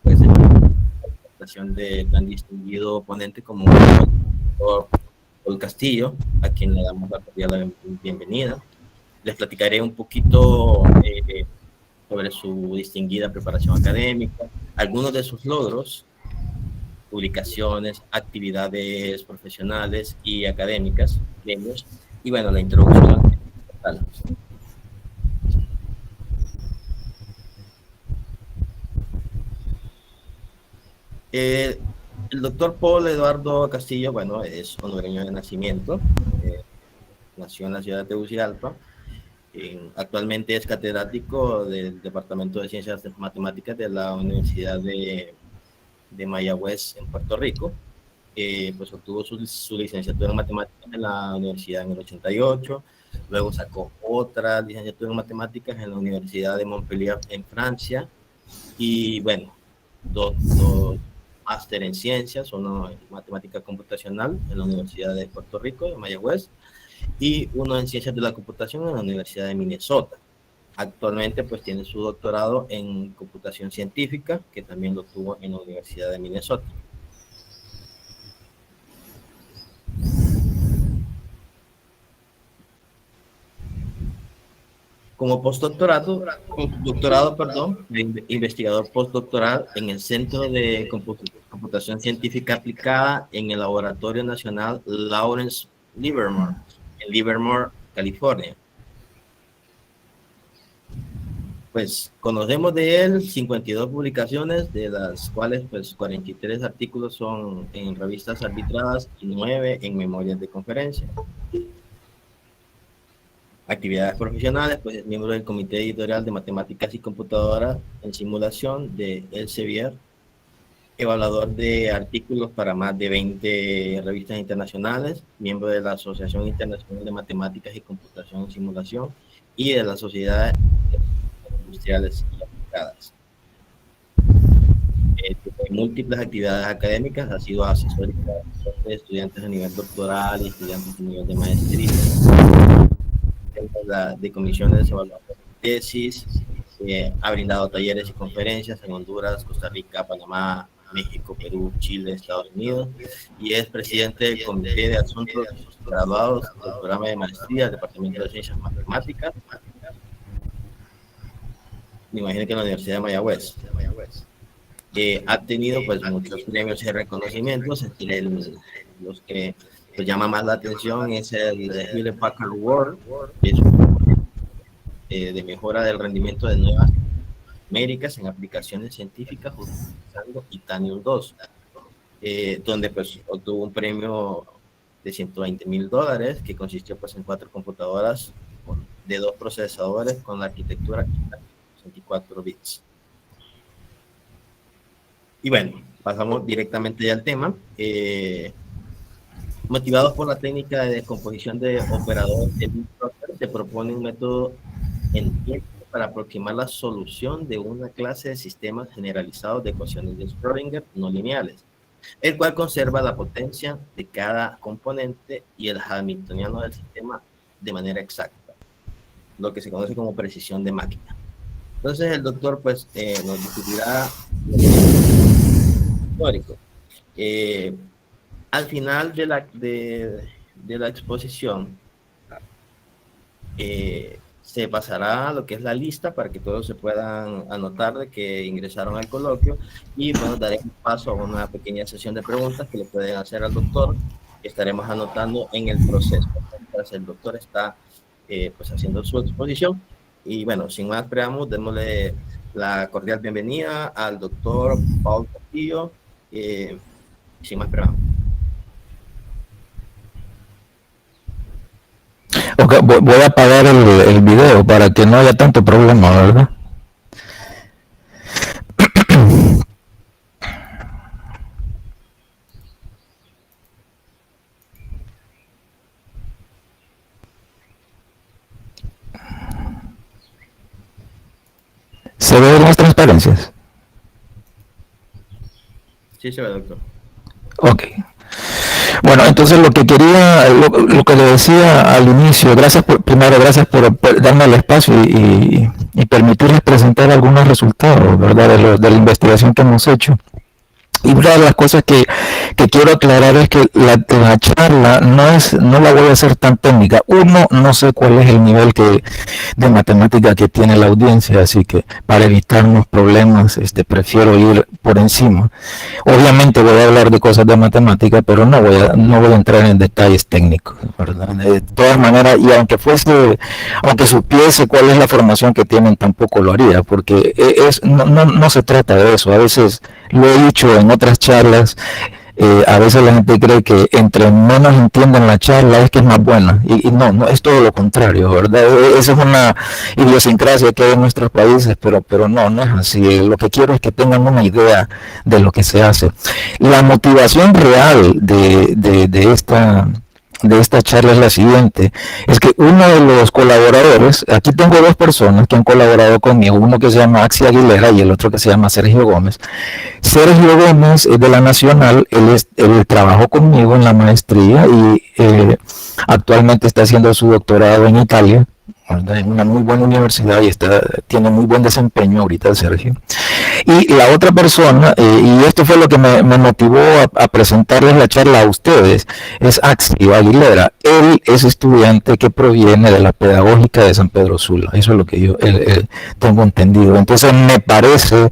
pues en la presentación de tan distinguido ponente como el doctor Paul Castillo, a quien le damos la cordial bienvenida. Les platicaré un poquito sobre su distinguida preparación académica, algunos de sus logros, publicaciones, actividades profesionales y académicas, premios, y bueno, la introducción. El doctor Paul Eduardo Castillo, bueno, es hondureño de nacimiento, nació en la ciudad de Tegucigalpa, actualmente es catedrático del Departamento de Ciencias Matemáticas de la Universidad de Mayagüez en Puerto Rico. Pues obtuvo su licenciatura en matemáticas en la universidad en el 88, luego sacó otra licenciatura en matemáticas en la Universidad de Montpellier en Francia, y bueno, dos máster en ciencias, uno en matemática computacional en la Universidad de Puerto Rico, de Mayagüez, y uno en ciencias de la computación en la Universidad de Minnesota. Actualmente pues tiene su doctorado en computación científica, que también lo tuvo en la Universidad de Minnesota. Como investigador postdoctoral en el Centro de Computación Científica Aplicada en el Laboratorio Nacional Lawrence Livermore, en Livermore, California. Pues conocemos de él 52 publicaciones, de las cuales pues 43 artículos son en revistas arbitradas y 9 en memorias de conferencia. Actividades profesionales, pues es miembro del Comité Editorial de Matemáticas y Computadoras en Simulación de Elsevier, evaluador de artículos para más de 20 revistas internacionales, miembro de la Asociación Internacional de Matemáticas y Computación en Simulación y de la Sociedad Industriales y Aplicadas. Tiene múltiples actividades académicas, ha sido asesor de estudiantes a nivel doctoral y estudiantes a nivel de maestría, de comisiones de evaluación de tesis, ha brindado talleres y conferencias en Honduras, Costa Rica, Panamá, México, Perú, Chile, Estados Unidos, y es presidente del Comité de Asuntos Graduados del Programa de Maestría del Departamento de Ciencias Matemáticas, me imagino que en la Universidad de Mayagüez. Ha tenido pues muchos premios y reconocimientos, entre los que pues, llama más la atención es el Hewlett Packard Award, que es de mejora del rendimiento de nuevas Américas en aplicaciones científicas utilizando Itanium 2, donde pues obtuvo un premio de $120,000 que consistió pues en 4 computadoras de 2 procesadores con la arquitectura 64 bits. Y bueno, pasamos directamente ya al tema. Motivados por la técnica de descomposición de operadores de Big Brother, se propone un método en tiempo para aproximar la solución de una clase de sistemas generalizados de ecuaciones de Schrödinger no lineales, el cual conserva la potencia de cada componente y el hamiltoniano del sistema de manera exacta, lo que se conoce como precisión de máquina. Entonces el doctor pues nos discutirá histórico. Al final de la exposición se pasará a lo que es la lista para que todos se puedan anotar de que ingresaron al coloquio, y bueno, daremos paso a una pequeña sesión de preguntas que le pueden hacer al doctor, que estaremos anotando en el proceso mientras el doctor está pues haciendo su exposición. Y bueno, sin más preámbulos, démosle la cordial bienvenida al doctor Paul Castillo, sin más preámbulos. Ok, voy a apagar el video para que no haya tanto problema, ¿verdad? ¿Se ven las transparencias? Sí, se ve, doctor. Ok. Bueno, entonces lo que quería, lo que le decía al inicio, primero gracias por darme el espacio y permitirles presentar algunos resultados, ¿verdad? De la investigación que hemos hecho. Y una de las cosas que quiero aclarar es que la charla no la voy a hacer tan técnica. Uno, no sé cuál es el nivel de matemática que tiene la audiencia, así que para evitarnos problemas, prefiero ir por encima. Obviamente voy a hablar de cosas de matemática, pero no voy a entrar en detalles técnicos, ¿verdad? De todas maneras, y aunque supiese cuál es la formación que tienen, tampoco lo haría, porque no se trata de eso. A veces lo he dicho en otras charlas, a veces la gente cree que entre menos entienden la charla es que es más buena, y no, es todo lo contrario, ¿verdad? Esa es una idiosincrasia que hay en nuestros países, pero no es así. Lo que quiero es que tengan una idea de lo que se hace. La motivación real de esta charla es la siguiente: es que uno de los colaboradores, aquí tengo dos personas que han colaborado conmigo, uno que se llama Axi Aguilera y el otro que se llama Sergio Gómez. Sergio Gómez es de la Nacional, él trabajó conmigo en la maestría y actualmente está haciendo su doctorado en Italia, ¿verdad? En una muy buena universidad, y tiene muy buen desempeño ahorita Sergio. Y la otra persona, y esto fue lo que me motivó a presentarles la charla a ustedes, es Axi Aguilera. Él es estudiante que proviene de la Pedagógica de San Pedro Sula. Eso es lo que yo tengo entendido. Entonces me pareció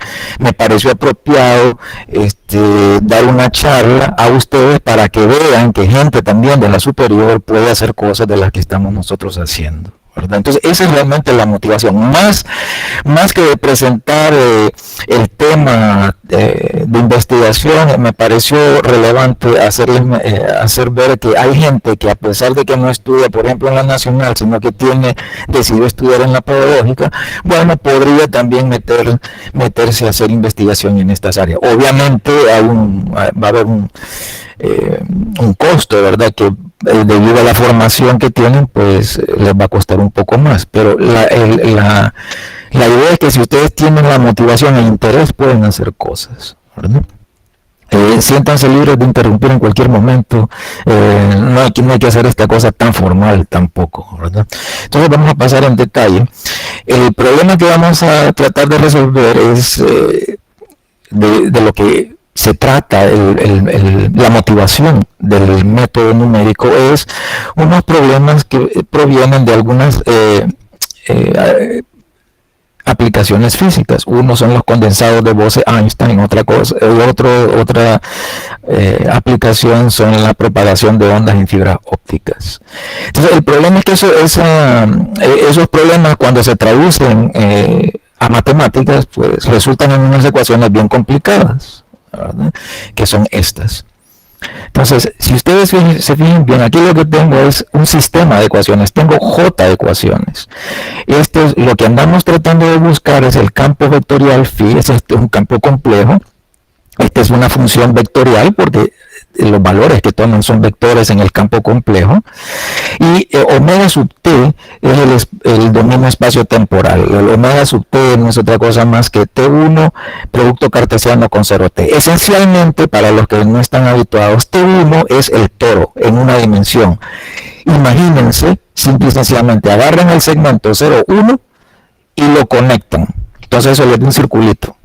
apropiado dar una charla a ustedes para que vean que gente también de la superior puede hacer cosas de las que estamos nosotros haciendo, ¿verdad? Entonces esa es realmente la motivación, más que de presentar el tema de investigación. Me pareció relevante hacer ver que hay gente que, a pesar de que no estudia, por ejemplo, en la Nacional, sino que decidió estudiar en la Pedagógica, bueno, podría también meterse a hacer investigación en estas áreas. Obviamente va a haber un costo, ¿verdad? Que debido a la formación que tienen, pues les va a costar un poco más, pero la idea es que si ustedes tienen la motivación e interés, pueden hacer cosas, ¿verdad? Siéntanse libres de interrumpir en cualquier momento. No hay que hacer esta cosa tan formal tampoco, ¿verdad? Entonces vamos a pasar en detalle. El problema que vamos a tratar de resolver es de lo que se trata. La motivación del método numérico es unos problemas que provienen de algunas aplicaciones físicas. Uno son los condensados de Bose-Einstein, otra aplicación son la propagación de ondas en fibras ópticas. Entonces el problema es que esos problemas, cuando se traducen a matemáticas, pues resultan en unas ecuaciones bien complicadas, ¿verdad? Que son estas. Entonces, si ustedes se fijan bien, aquí lo que tengo es un sistema de ecuaciones, tengo J ecuaciones. Esto es lo que andamos tratando de buscar, es el campo vectorial phi. Es un campo complejo. Esta es una función vectorial porque los valores que toman son vectores en el campo complejo, y omega sub t es el dominio espacio-temporal. El omega sub t no es otra cosa más que t1 producto cartesiano con 0t. Esencialmente, para los que no están habituados, t1 es el toro en una dimensión. Imagínense, simple y sencillamente agarran el segmento 0,1 y lo conectan. Entonces eso les da un circulito.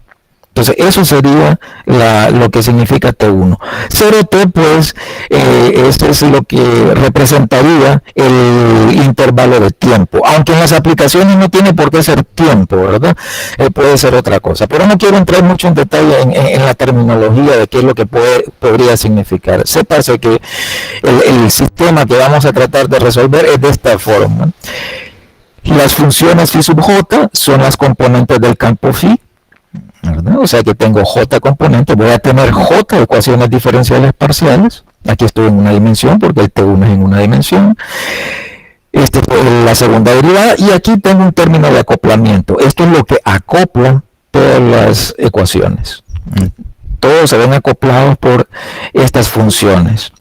Entonces eso sería lo que significa T1. 0T, pues, eso es lo que representaría el intervalo de tiempo. Aunque en las aplicaciones no tiene por qué ser tiempo, ¿verdad? Puede ser otra cosa. Pero no quiero entrar mucho en detalle en la terminología de qué es lo que podría significar. Sépase que el sistema que vamos a tratar de resolver es de esta forma. Las funciones phi sub j son las componentes del campo phi, ¿verdad? O sea que tengo J componentes, voy a tener J ecuaciones diferenciales parciales. Aquí estoy en una dimensión porque el T1 es en una dimensión. Esta fue la segunda derivada, y aquí tengo un término de acoplamiento. Esto es lo que acopla todas las ecuaciones. Todos se ven acoplados por estas funciones.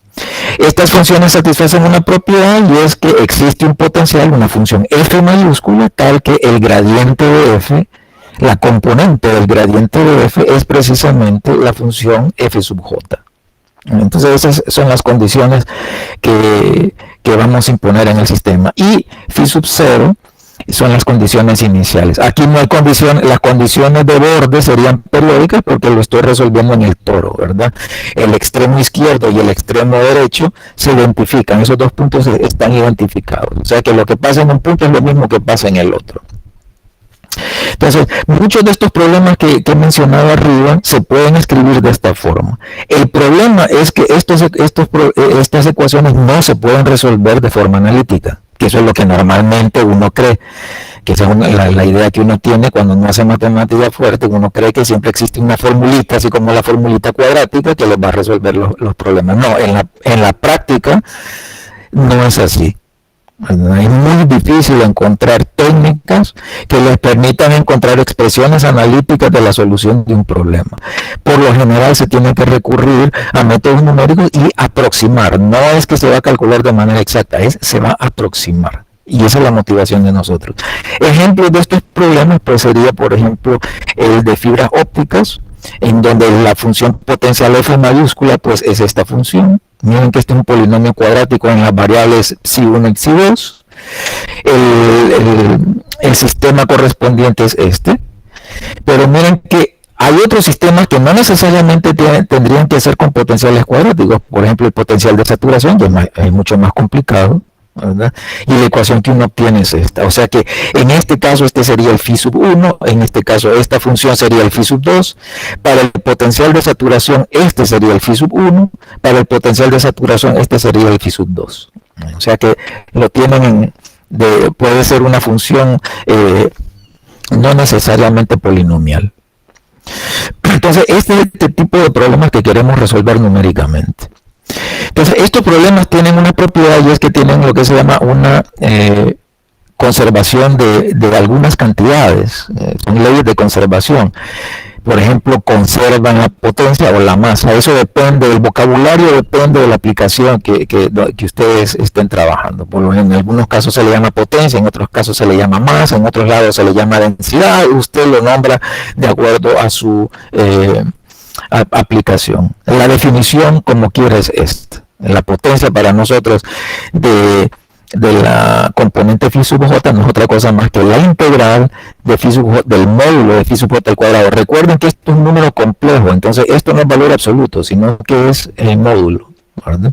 Estas funciones satisfacen una propiedad, y es que existe un potencial, una función f mayúscula, tal que el gradiente de f, la componente del gradiente de f, es precisamente la función f sub j. Entonces esas son las condiciones que vamos a imponer en el sistema. Y phi sub 0 son las condiciones iniciales. Aquí no hay condiciones, las condiciones de borde serían periódicas porque lo estoy resolviendo en el toro, ¿verdad? El extremo izquierdo y el extremo derecho se identifican, esos dos puntos están identificados. O sea que lo que pasa en un punto es lo mismo que pasa en el otro. Entonces, muchos de estos problemas que he mencionado arriba se pueden escribir de esta forma. El problema es que estas ecuaciones no se pueden resolver de forma analítica, que eso es lo que normalmente uno cree, que esa es la idea que uno tiene cuando uno hace matemática fuerte. Uno cree que siempre existe una formulita, así como la formulita cuadrática, que les va a resolver los problemas. No, en la práctica no es así. Es muy difícil encontrar técnicas que les permitan encontrar expresiones analíticas de la solución de un problema. Por lo general se tiene que recurrir a métodos numéricos y aproximar. No es que se va a calcular de manera exacta, se va a aproximar. Y esa es la motivación de nosotros. Ejemplos de estos problemas pues sería, por ejemplo, el de fibras ópticas, en donde la función potencial f mayúscula pues es esta función. Miren que este es un polinomio cuadrático en las variables psi1 y psi2. El sistema correspondiente es este. Pero miren que hay otros sistemas que no necesariamente tendrían que ser con potenciales cuadráticos. Por ejemplo, el potencial de saturación es mucho más complicado, ¿verdad? Y la ecuación que uno obtiene es esta. O sea que en este caso este sería el phi sub 1, en este caso esta función sería el phi sub 2, para el potencial de saturación este sería el phi sub 1, para el potencial de saturación este sería el phi sub 2. O sea que lo tienen puede ser una función no necesariamente polinomial. Entonces este es el tipo de problemas que queremos resolver numéricamente. Entonces, estos problemas tienen una propiedad y es que tienen lo que se llama una conservación de algunas cantidades, son leyes de conservación. Por ejemplo, conservan la potencia o la masa. Eso depende del vocabulario, depende de la aplicación que ustedes estén trabajando. Por lo menos en algunos casos se le llama potencia, en otros casos se le llama masa, en otros lados se le llama densidad. Usted lo nombra de acuerdo a su aplicación. La definición como quiera es esta. La potencia para nosotros de la componente phi sub j no es otra cosa más que la integral de phi sub j, del módulo de phi sub j al cuadrado. Recuerden que esto es un número complejo, entonces esto no es valor absoluto, sino que es el módulo, ¿verdad?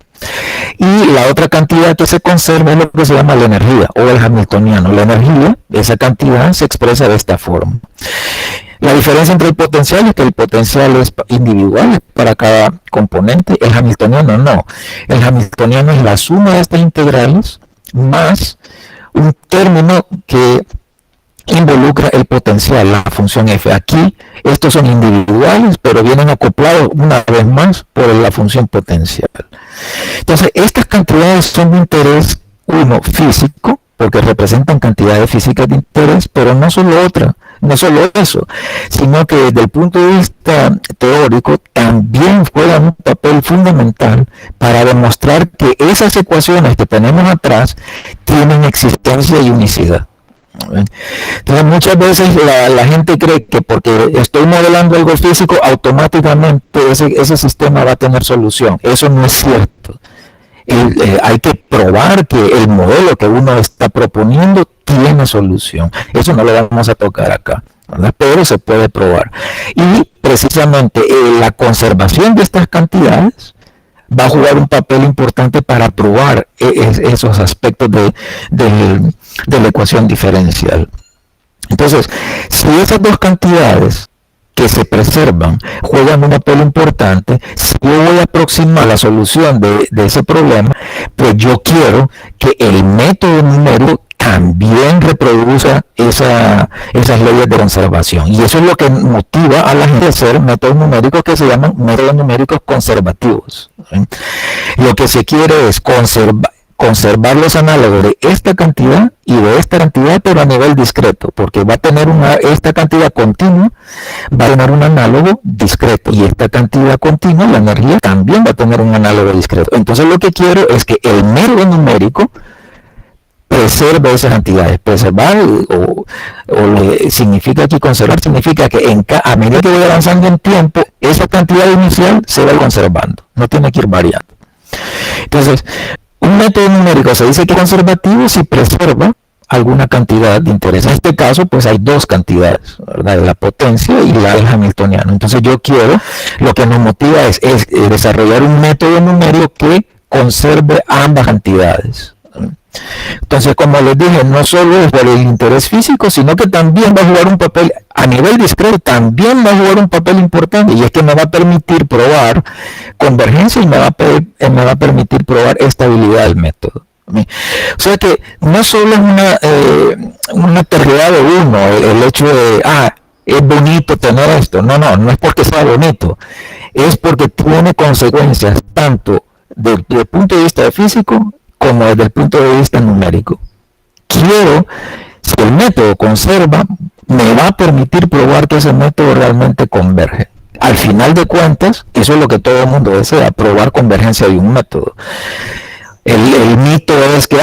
Y la otra cantidad que se conserva es lo que se llama la energía o el hamiltoniano. La energía, esa cantidad se expresa de esta forma. La diferencia entre el potencial es que el potencial es individual para cada componente, el hamiltoniano no. El hamiltoniano es la suma de estas integrales más un término que involucra el potencial, la función f. Aquí estos son individuales, pero vienen acoplados una vez más por la función potencial. Entonces, estas cantidades son de interés, uno, físico, porque representan cantidades físicas de interés, pero no solo eso, sino que desde el punto de vista teórico también juegan un papel fundamental para demostrar que esas ecuaciones que tenemos atrás tienen existencia y unicidad. Entonces muchas veces la gente cree que porque estoy modelando algo físico automáticamente ese sistema va a tener solución. Eso no es cierto. Hay que probar que el modelo que uno está proponiendo tiene solución. Eso no lo vamos a tocar acá, ¿verdad? Pero se puede probar. Y precisamente la conservación de estas cantidades va a jugar un papel importante para probar esos aspectos de la ecuación diferencial. Entonces, si esas dos cantidades que se preservan juegan un papel importante, si yo voy a aproximar la solución de ese problema, pues yo quiero que el método numérico también reproduzca esas leyes de conservación. Y eso es lo que motiva a la gente a hacer métodos numéricos que se llaman métodos numéricos conservativos. Lo que se quiere es conservar los análogos de esta cantidad y de esta cantidad, pero a nivel discreto, porque va a tener esta cantidad continua, va a tener un análogo discreto, y esta cantidad continua, la energía, también va a tener un análogo discreto. Entonces lo que quiero es que el método numérico preserve esas cantidades. Preservar significa aquí conservar, significa que a medida que voy avanzando en tiempo, esa cantidad inicial se va conservando, no tiene que ir variando. Entonces, un método numérico se dice que es conservativo si preserva alguna cantidad de interés. En este caso, pues hay dos cantidades, ¿verdad? La potencia y la del hamiltoniano. Entonces lo que nos motiva es desarrollar un método numérico que conserve ambas cantidades. Entonces, como les dije, no solo es por el interés físico, sino que también va a jugar un papel, a nivel discreto, también va a jugar un papel importante, y es que me va a permitir probar convergencia y me va a permitir probar estabilidad del método. O sea que no solo es una teoría de uno, el hecho de, es bonito tener esto. No es porque sea bonito, es porque tiene consecuencias tanto desde el punto de vista físico como desde el punto de vista numérico. Si el método conserva, me va a permitir probar que ese método realmente converge. Al final de cuentas, eso es lo que todo el mundo desea, probar convergencia de un método. El mito es que,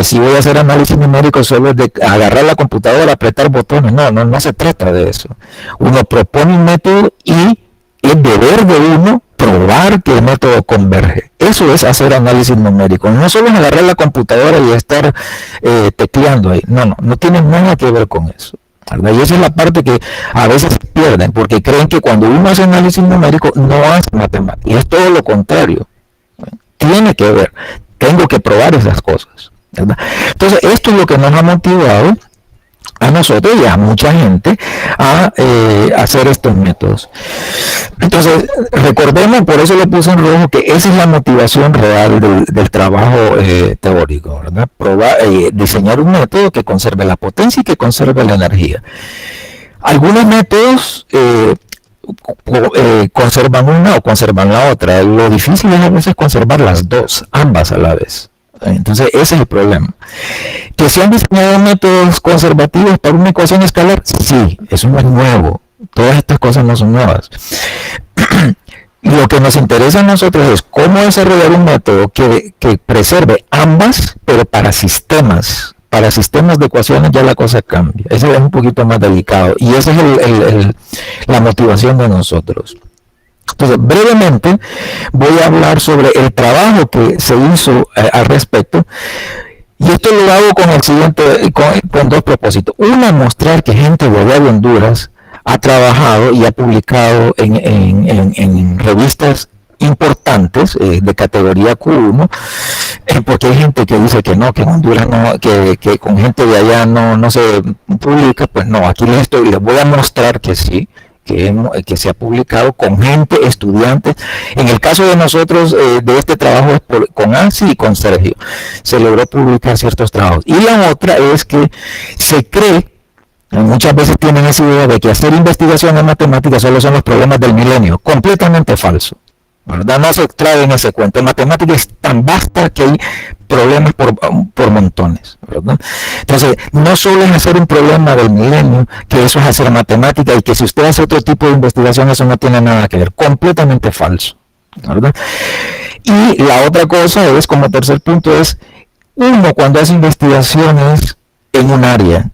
si voy a hacer análisis numérico solo es de agarrar la computadora, apretar botones. No se trata de eso. Uno propone un método y es deber de uno probar que el método converge. Eso es hacer análisis numérico. No solo es agarrar la computadora y estar tecleando ahí. No tiene nada que ver con eso, ¿verdad? Y esa es la parte que a veces pierden, porque creen que cuando uno hace análisis numérico no hace matemática. Y es todo lo contrario. Tiene que ver. Tengo que probar esas cosas, ¿verdad? Entonces, esto es lo que nos ha motivado a nosotros y a mucha gente a hacer estos métodos. Entonces, recordemos, por eso lo puse en rojo, que esa es la motivación real del trabajo teórico, ¿verdad? Diseñar un método que conserve la potencia y que conserve la energía. Algunos métodos conservan una o conservan la otra. Lo difícil es a veces conservar las dos, ambas a la vez. Entonces ese es el problema. ¿Que se han diseñado métodos conservativos para una ecuación escalar? Sí, eso no es nuevo. Todas estas cosas no son nuevas. Lo que nos interesa a nosotros es cómo desarrollar un método que preserve ambas, pero para sistemas. Para sistemas de ecuaciones ya la cosa cambia. Eso es un poquito más delicado. Y esa es la motivación de nosotros. Entonces, brevemente, voy a hablar sobre el trabajo que se hizo al respecto. Y esto lo hago con el siguiente, con dos propósitos. Uno, mostrar que gente de Honduras ha trabajado y ha publicado en revistas importantes de categoría Q1, porque hay gente que dice que no, que en Honduras no, que con gente de allá no se publica. Pues no, aquí les voy a mostrar que sí, que se ha publicado con gente, estudiantes. En el caso de nosotros, de este trabajo es con Ansi y con Sergio, se logró publicar ciertos trabajos. Y la otra es que se cree, muchas veces tienen esa idea de que hacer investigación en matemáticas solo son los problemas del milenio. Completamente falso, ¿verdad? No se trae en ese cuento. En matemáticas es tan vasta que hay problemas por montones, ¿verdad? Entonces, no solo es hacer un problema del milenio, que eso es hacer matemática, y que si usted hace otro tipo de investigación, eso no tiene nada que ver. Completamente falso, ¿verdad? Y la otra cosa es, como tercer punto, es uno cuando hace investigaciones en un área,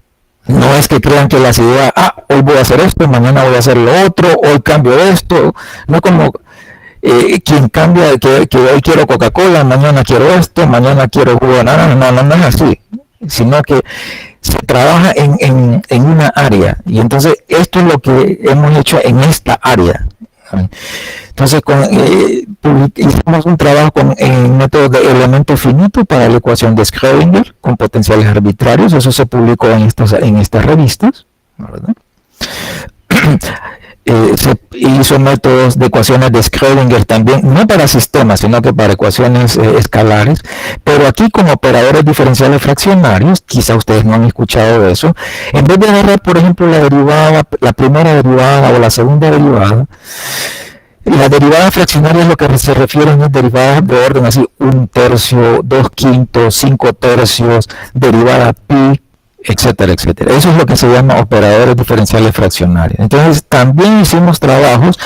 no es que crean que las ideas, hoy voy a hacer esto, mañana voy a hacer lo otro, hoy cambio esto, no como quien cambia, que hoy quiero Coca-Cola, mañana quiero esto, mañana quiero jugo de naranja. No es así, sino que se trabaja en una área, y entonces esto es lo que hemos hecho en esta área. Entonces hicimos un trabajo en métodos de elemento finito para la ecuación de Schrödinger con potenciales arbitrarios. Eso se publicó en estas revistas, ¿verdad? Se hizo métodos de ecuaciones de Schrödinger también, no para sistemas, sino que para ecuaciones escalares, pero aquí con operadores diferenciales fraccionarios. Quizá ustedes no han escuchado de eso. En vez de agarrar, por ejemplo, la primera derivada o la segunda derivada, la derivada fraccionaria es lo que se refiere a derivadas de orden así, 1/3, 2/5, 5/3, derivada pi, etcétera, etcétera. Eso es lo que se llama operadores diferenciales fraccionarios. Entonces, también hicimos trabajos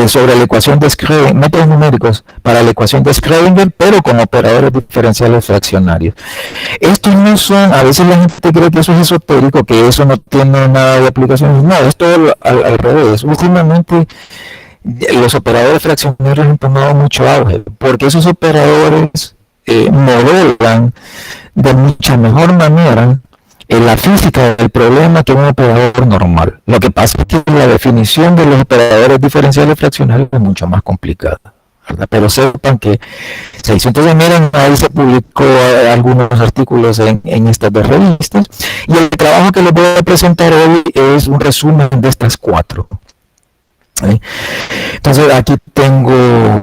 sobre la ecuación de Schrödinger, métodos numéricos para la ecuación de Schrödinger, pero con operadores diferenciales fraccionarios. Estos no son, a veces la gente cree que eso es esotérico, que eso no tiene nada de aplicación. No, es todo al revés. Últimamente los operadores fraccionarios han tomado mucho auge, porque esos operadores modelan de mucha mejor manera la física del problema que un operador normal. Lo que pasa es que la definición de los operadores diferenciales fraccionarios es mucho más complicada, ¿verdad? Pero sepan que entonces miren, ahí se publicó algunos artículos en estas dos revistas, y el trabajo que les voy a presentar hoy es un resumen de estas 4. Entonces aquí tengo,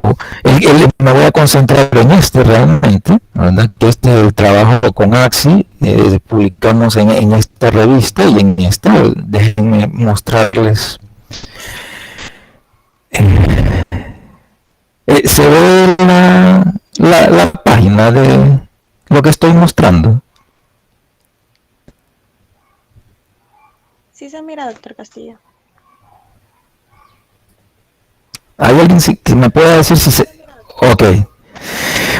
me voy a concentrar en este realmente, ¿verdad? Que este es el trabajo con AXI, publicamos en esta revista, y en esta, déjenme mostrarles. Se ve la página de lo que estoy mostrando. Sí se mira, doctor Castillo. ¿Hay alguien que me pueda decir si se...? Ok.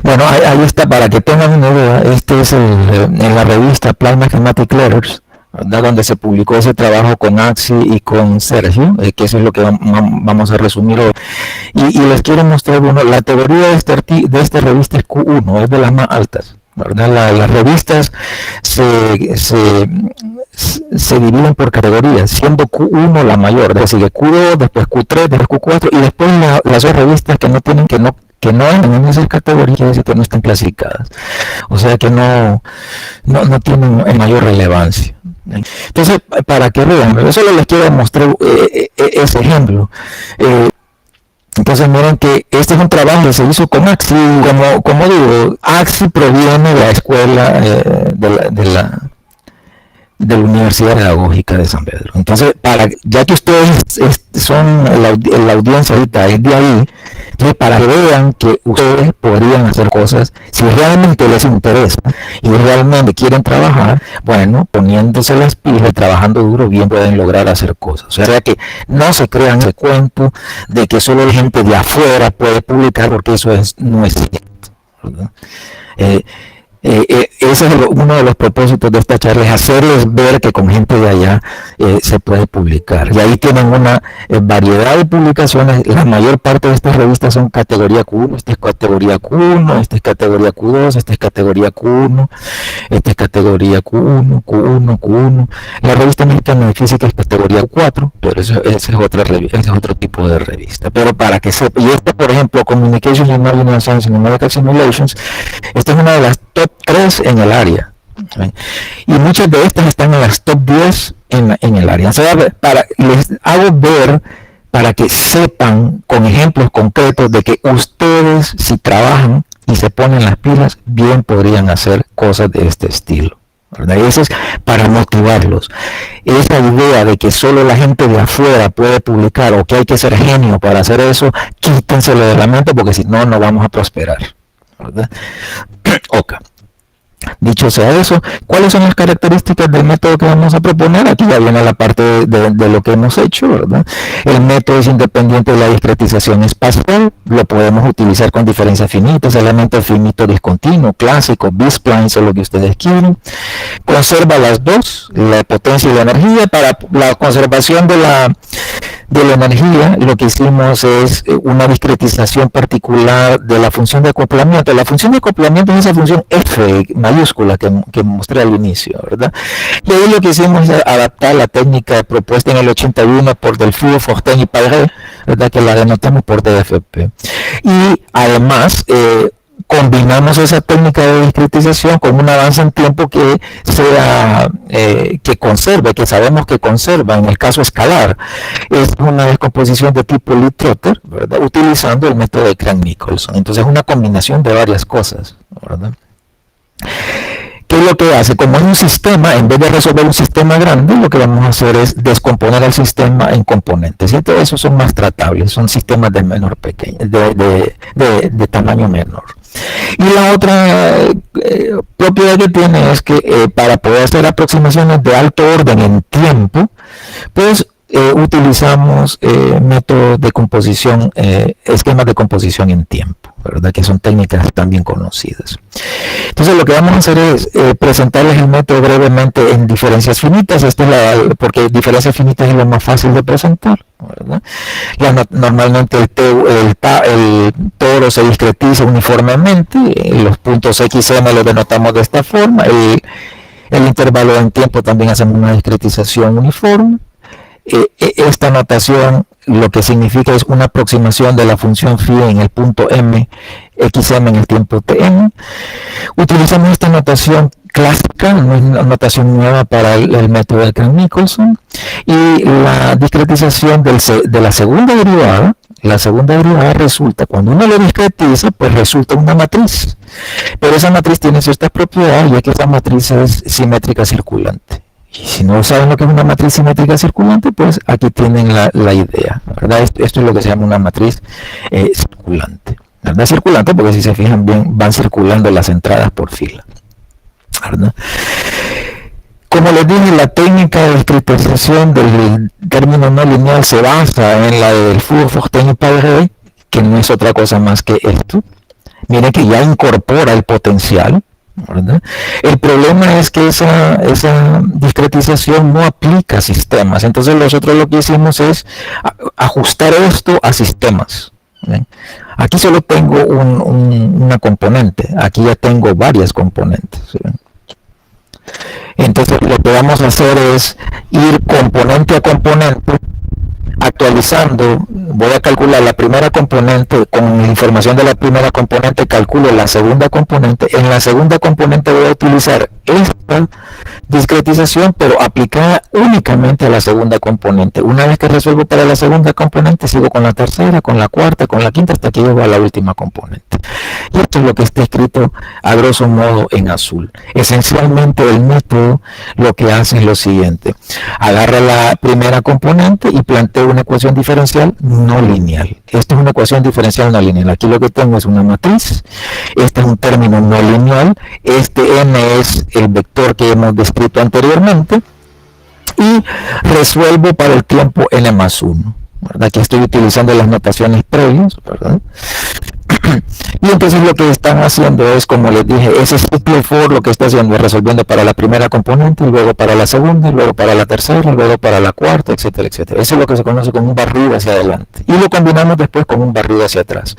Bueno, ahí está, para que tengan una idea. Este es en la revista Applied Mathematics Letters, ¿verdad? Donde se publicó ese trabajo con Axi y con Sergio, que eso es lo que vamos a resumir hoy. Y les quiero mostrar, bueno, la teoría de esta revista es Q1, es de las más altas, ¿verdad? Las revistas se dividen por categorías, siendo Q1 la mayor, después sigue Q2, después Q3, después Q4, y después las dos revistas que no entran en esas categorías, quiere decir que no están clasificadas, o sea que no tienen mayor relevancia. Entonces, para que vean, yo solo les quiero mostrar ese ejemplo. Entonces miren que este es un trabajo que se hizo con AXI. Como digo, AXI proviene de la escuela de la Universidad Pedagógica de San Pedro. Entonces, ya que ustedes son la audiencia ahorita es de ahí, entonces para que vean que ustedes podrían hacer cosas, si realmente les interesa y realmente quieren trabajar, bueno, poniéndose las pilas, trabajando duro, bien pueden lograr hacer cosas. O sea que no se crean ese cuento de que solo la gente de afuera puede publicar, porque eso no es cierto, ¿verdad? Ese es uno de los propósitos de esta charla, es hacerles ver que con gente de allá se puede publicar. Y ahí tienen una variedad de publicaciones. La mayor parte de estas revistas son categoría Q1, esta es categoría Q1, esta es categoría Q2, esta es categoría Q1, esta es categoría Q1, Q1, Q1. La revista mexicana de física es categoría Q4, pero ese es otro tipo de revista. Pero para que sepa, y esta, por ejemplo, Communication in Marginal Science and Numerical Simulations, esta es una de las top 3 en el área, y muchas de estas están en las top 10 en el área. O sea, les hago ver para que sepan con ejemplos concretos de que ustedes, si trabajan y se ponen las pilas, bien podrían hacer cosas de este estilo, ¿verdad? Y eso es para motivarlos. Esa idea de que solo la gente de afuera puede publicar, o que hay que ser genio para hacer eso, quítenselo de la mente, porque si no, no vamos a prosperar, ¿verdad? Ok. Dicho sea eso, ¿cuáles son las características del método que vamos a proponer? Aquí ya viene la parte de lo que hemos hecho, ¿verdad? El método es independiente de la discretización espacial, lo podemos utilizar con diferencias finitas, elementos finitos discontinuos, clásicos, B-splines o lo que ustedes quieran. Conserva las dos, la potencia y la energía. Para la conservación de la energía, lo que hicimos es una discretización particular de la función de acoplamiento. La función de acoplamiento es esa función F mayúscula que mostré al inicio, ¿verdad? Y ahí lo que hicimos es adaptar la técnica propuesta en el 81 por Delfour, Fortin y Pairé, ¿verdad? Que la denotamos por DFP. Y además, combinamos esa técnica de discretización con un avance en tiempo que sea que conserve, que sabemos que conserva, en el caso escalar. Es una descomposición de tipo Lee-Trotter, ¿verdad? Utilizando el método de Crank-Nicolson. Entonces es una combinación de varias cosas, ¿verdad? ¿Qué es lo que hace? Como es un sistema, en vez de resolver un sistema grande, lo que vamos a hacer es descomponer el sistema en componentes. Y entonces esos son más tratables, son sistemas de menor pequeño, de tamaño menor. Y la otra propiedad que tiene es que para poder hacer aproximaciones de alto orden en tiempo, pues utilizamos métodos de composición, esquemas de composición en tiempo, ¿verdad? Que son técnicas también conocidas. Entonces lo que vamos a hacer es presentarles el método brevemente en diferencias finitas. Porque diferencias finitas es lo más fácil de presentar, ¿verdad? Normalmente el toro se discretiza uniformemente, los puntos XM los denotamos de esta forma, el intervalo en tiempo también hacemos una discretización uniforme. Esta notación lo que significa es una aproximación de la función phi en el punto m, xm en el tiempo tm. Utilizamos esta notación clásica, no es una notación nueva para el método de Crank-Nicolson, y la discretización de la segunda derivada. La segunda derivada resulta, cuando uno lo discretiza, pues resulta una matriz, pero esa matriz tiene ciertas propiedades, ya que esa matriz es simétrica circulante. Y si no saben lo que es una matriz simétrica circulante, pues aquí tienen la idea, ¿verdad? Esto es lo que se llama una matriz circulante, ¿verdad? Circulante porque si se fijan bien, van circulando las entradas por fila, ¿verdad? Como les dije, la técnica de discretización del término no lineal se basa en la del Fourier-Fortin y Poiret, que no es otra cosa más que esto. Miren que ya incorpora el potencial, ¿verdad? El problema es que esa discretización no aplica a sistemas. Entonces nosotros lo que hicimos es ajustar esto a sistemas, ¿ven? Aquí solo tengo una componente, aquí ya tengo varias componentes, ¿ven? Entonces lo que vamos a hacer es ir componente a componente, actualizando. Voy a calcular la primera componente, con la información de la primera componente calculo la segunda componente. En la segunda componente voy a utilizar esta discretización, pero aplicada únicamente a la segunda componente. Una vez que resuelvo para la segunda componente, sigo con la tercera, con la cuarta, con la quinta, hasta que llego a la última componente. Y esto es lo que está escrito a grosso modo en azul. Esencialmente el método lo que hace es lo siguiente: agarra la primera componente y plantea una ecuación diferencial no lineal. Esta es una ecuación diferencial no lineal. Aquí lo que tengo es una matriz, este es un término no lineal, este n es el vector que hemos descrito anteriormente, y resuelvo para el tiempo n más 1, ¿verdad? Aquí estoy utilizando las notaciones previas, ¿verdad? Y entonces lo que están haciendo es, como les dije, ese ciclo for lo que está haciendo es resolviendo para la primera componente, y luego para la segunda, y luego para la tercera, y luego para la cuarta, etcétera, etcétera. Eso es lo que se conoce como un barrido hacia adelante. Y lo combinamos después con un barrido hacia atrás.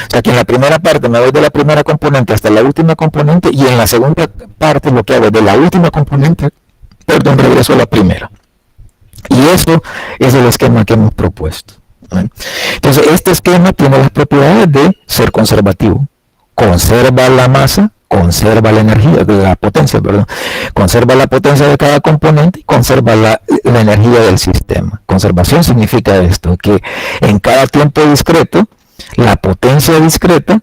O sea que en la primera parte me voy de la primera componente hasta la última componente, y en la segunda parte lo que hago es de la última componente, regreso a la primera. Y eso es el esquema que hemos propuesto. Entonces este esquema tiene las propiedades de ser conservativo. Conserva la masa, conserva la energía, la potencia, perdón. Conserva la potencia de cada componente y conserva la energía del sistema. Conservación significa esto, que en cada tiempo discreto, la potencia discreta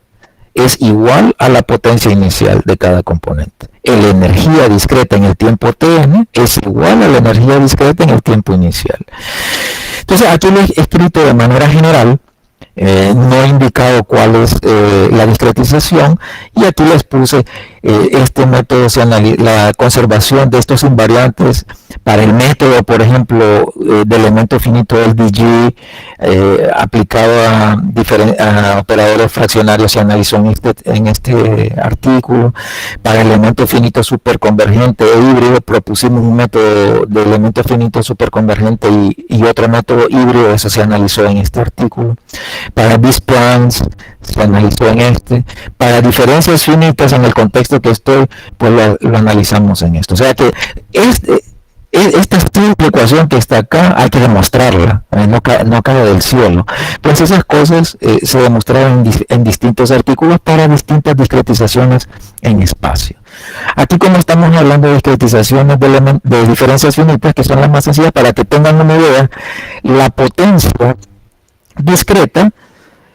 es igual a la potencia inicial de cada componente. La energía discreta en el tiempo tn es igual a la energía discreta en el tiempo inicial. Entonces aquí lo he escrito de manera general, no he indicado cuál es la discretización, y aquí les puse este método, la conservación de estos invariantes para el método, por ejemplo, de elemento finito del DG, aplicado a operadores fraccionarios, se analizó en este artículo. Para el elemento finito superconvergente e híbrido propusimos un método de elemento finito superconvergente y otro método híbrido, eso se analizó en este artículo. Para B-splines se analizó en este. Para diferencias finitas en el contexto que estoy, pues lo analizamos en esto. O sea que esta simple ecuación que está acá hay que demostrarla, no cae del cielo. Pues esas cosas se demostraron en distintos artículos para distintas discretizaciones en espacio. Aquí, como estamos hablando de discretizaciones de diferencias finitas, que son las más sencillas, para que tengan una idea, la potencia discreta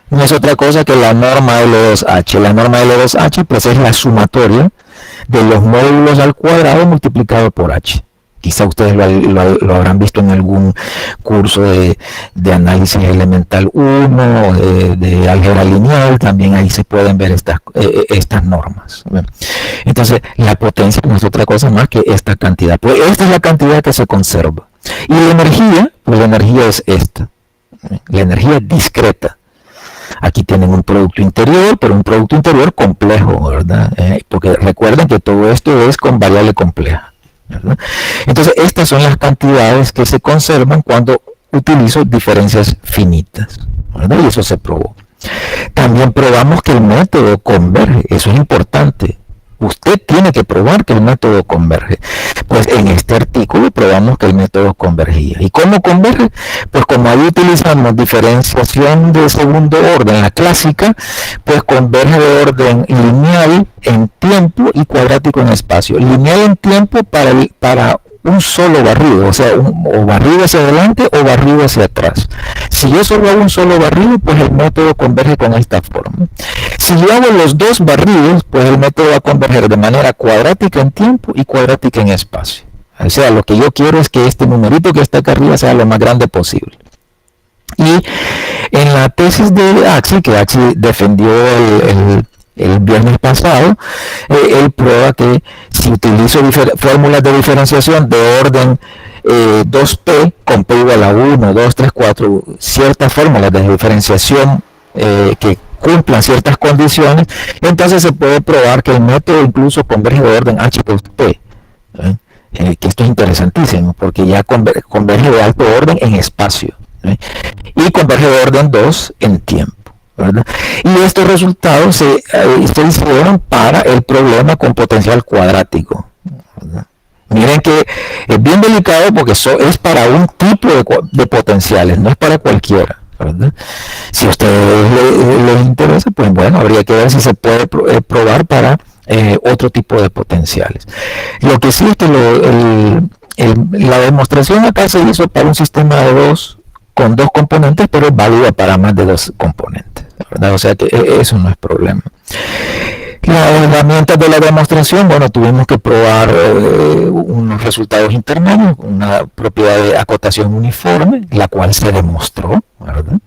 no es otra cosa que la norma L2H. La norma L2H pues es la sumatoria de los módulos al cuadrado multiplicado por H. Quizá ustedes lo habrán visto en algún curso de análisis elemental 1, de álgebra lineal, también ahí se pueden ver estas normas. Entonces, la potencia no es otra cosa más que esta cantidad. Pues esta es la cantidad que se conserva. Y la energía, pues la energía es esta, la energía discreta. Aquí tienen un producto interior, pero un producto interior complejo, ¿verdad? Porque recuerden que todo esto es con variable compleja, ¿verdad? Entonces, estas son las cantidades que se conservan cuando utilizo diferencias finitas, ¿verdad? Y eso se probó. También probamos que el método converge, eso es importante. Usted tiene que probar que el método converge. Pues en este artículo probamos que el método convergía. ¿Y cómo converge? Pues como ahí utilizamos diferenciación de segundo orden, la clásica, pues converge de orden lineal en tiempo y cuadrático en espacio. Lineal en tiempo para un solo barrido, o sea, o barrido hacia adelante o barrido hacia atrás. Si yo solo hago un solo barrido, pues el método converge con esta forma. Si yo hago los dos barridos, pues el método va a converger de manera cuadrática en tiempo y cuadrática en espacio. O sea, lo que yo quiero es que este numerito que está acá arriba sea lo más grande posible. Y en la tesis de Axel, que Axel defendió el viernes pasado, él prueba que si utilizo fórmulas de diferenciación de orden 2P con P igual a 1, 2, 3, 4, ciertas fórmulas de diferenciación que cumplan ciertas condiciones, entonces se puede probar que el método incluso converge de orden H plus P. Que esto es interesantísimo, porque ya converge de alto orden en espacio, y converge de orden 2 en tiempo, ¿verdad? Y estos resultados se hicieron para el problema con potencial cuadrático, ¿verdad? Miren que es bien delicado porque es para un tipo de potenciales, no es para cualquiera, ¿verdad? Si a ustedes les interesa, pues bueno, habría que ver si se puede probar para otro tipo de potenciales. Lo que sí es que la demostración acá se hizo para un sistema de dos con dos componentes, pero es válida para más de dos componentes, ¿verdad? O sea que eso no es problema. Las herramientas de la demostración, bueno, tuvimos que probar unos resultados intermedios, una propiedad de acotación uniforme, la cual se demostró, ¿verdad?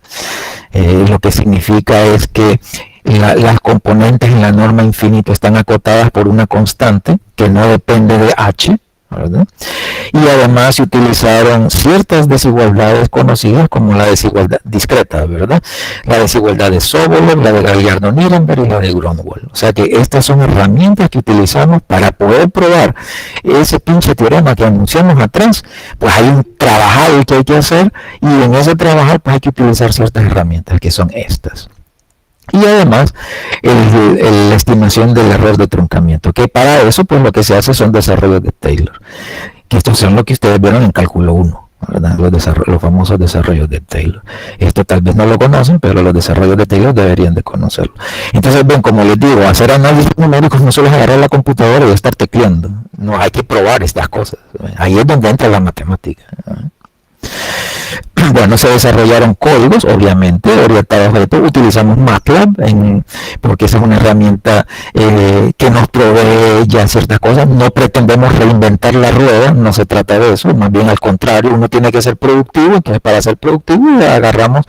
Lo que significa es que las componentes en la norma infinita están acotadas por una constante que no depende de h, ¿verdad? Y además se utilizaron ciertas desigualdades conocidas como la desigualdad discreta, ¿verdad? La desigualdad de Sobolev, la de Gallardo-Nirenberg y la de Grunwald. O sea que estas son herramientas que utilizamos para poder probar ese pinche teorema que anunciamos atrás. Pues hay un trabajado que hay que hacer, y en ese trabajar pues hay que utilizar ciertas herramientas que son estas. Y además la estimación del error de truncamiento, que para eso pues lo que se hace son desarrollos de Taylor, que estos son lo que ustedes vieron en cálculo 1, ¿verdad? Los famosos desarrollos de Taylor. Esto tal vez no lo conocen, pero los desarrollos de Taylor deberían de conocerlo. Entonces ven, como les digo, hacer análisis numéricos no solo es agarrar la computadora y estar tecleando, no, hay que probar estas cosas. Ahí es donde entra la matemática, ¿verdad? Bueno, se desarrollaron códigos, obviamente, orientados a objetos. Utilizamos MATLAB, porque esa es una herramienta que nos provee ya ciertas cosas. No pretendemos reinventar la rueda, no se trata de eso, más bien al contrario, uno tiene que ser productivo. Entonces, para ser productivo, agarramos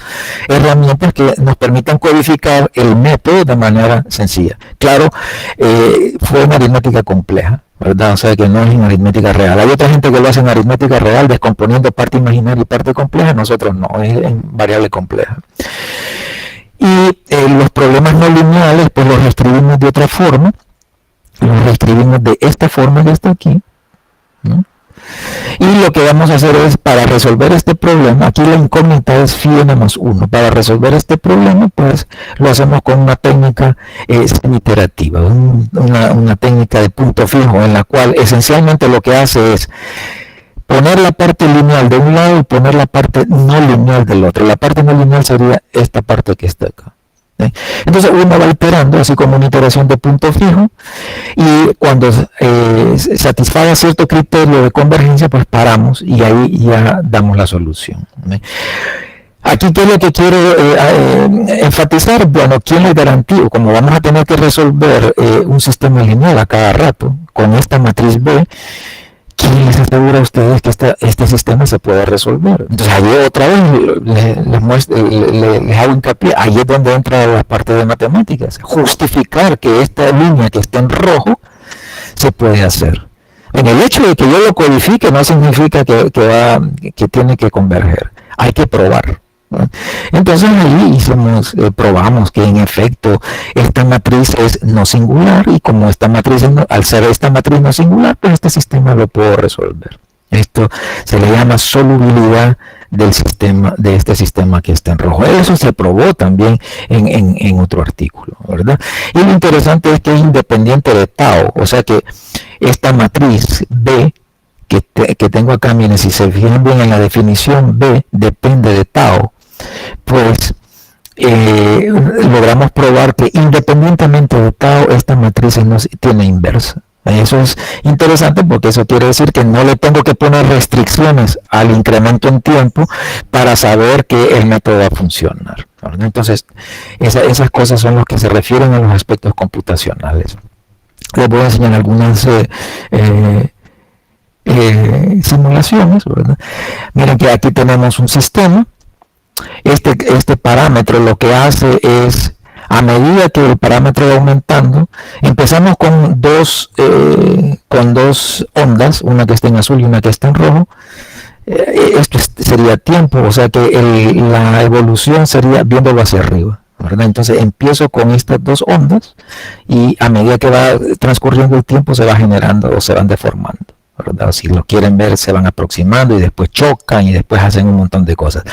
herramientas que nos permitan codificar el método de manera sencilla. Claro, fue una aritmética compleja, ¿verdad? O sea que no es en aritmética real. Hay otra gente que lo hace en aritmética real, descomponiendo parte imaginaria y parte compleja. Nosotros no, es en variable compleja. Y los problemas no lineales, pues los reescribimos de otra forma. Los reescribimos de esta forma que está aquí, ¿no? Y lo que vamos a hacer es, para resolver este problema, aquí la incógnita es phi n más 1. Para resolver este problema, pues lo hacemos con una técnica semi-iterativa, una técnica de punto fijo, en la cual esencialmente lo que hace es poner la parte lineal de un lado y poner la parte no lineal del otro. La parte no lineal sería esta parte que está acá. Entonces uno va iterando así como una iteración de punto fijo, y cuando satisfaga cierto criterio de convergencia, pues paramos y ahí ya damos la solución. Aquí, ¿qué es lo que quiero enfatizar? Bueno, ¿quién le garantiza? Como vamos a tener que resolver un sistema lineal a cada rato con esta matriz B, ¿quién les asegura a ustedes que este sistema se puede resolver? Entonces, ahí otra vez les hago hincapié, ahí es donde entra la parte de matemáticas. Justificar que esta línea que está en rojo se puede hacer. En el hecho de que yo lo codifique no significa que tiene que converger. Hay que probar. ¿No? Entonces ahí probamos que en efecto esta matriz es no singular, y como esta matriz, al ser esta matriz no singular, pues este sistema lo puedo resolver. Esto se le llama solubilidad del sistema, de este sistema que está en rojo. Eso se probó también en otro artículo, ¿verdad? Y lo interesante es que es independiente de tau, o sea que esta matriz B que tengo acá, miren, si se fijan bien en la definición, B depende de tau, pues logramos probar que independientemente de tau, esta matriz no tiene inversa. Eso es interesante porque eso quiere decir que no le tengo que poner restricciones al incremento en tiempo para saber que el método va a funcionar, ¿verdad? Entonces, esas cosas son las que se refieren a los aspectos computacionales. Les voy a enseñar algunas simulaciones, ¿verdad? Miren que aquí tenemos un sistema. Este parámetro lo que hace es, a medida que el parámetro va aumentando, empezamos con dos ondas, una que está en azul y una que está en rojo. Esto sería tiempo, o sea que la evolución sería viéndolo hacia arriba, ¿verdad? Entonces empiezo con estas dos ondas y a medida que va transcurriendo el tiempo se va generando o se van deformando, ¿verdad? Si lo quieren ver, se van aproximando y después chocan y después hacen un montón de cosas.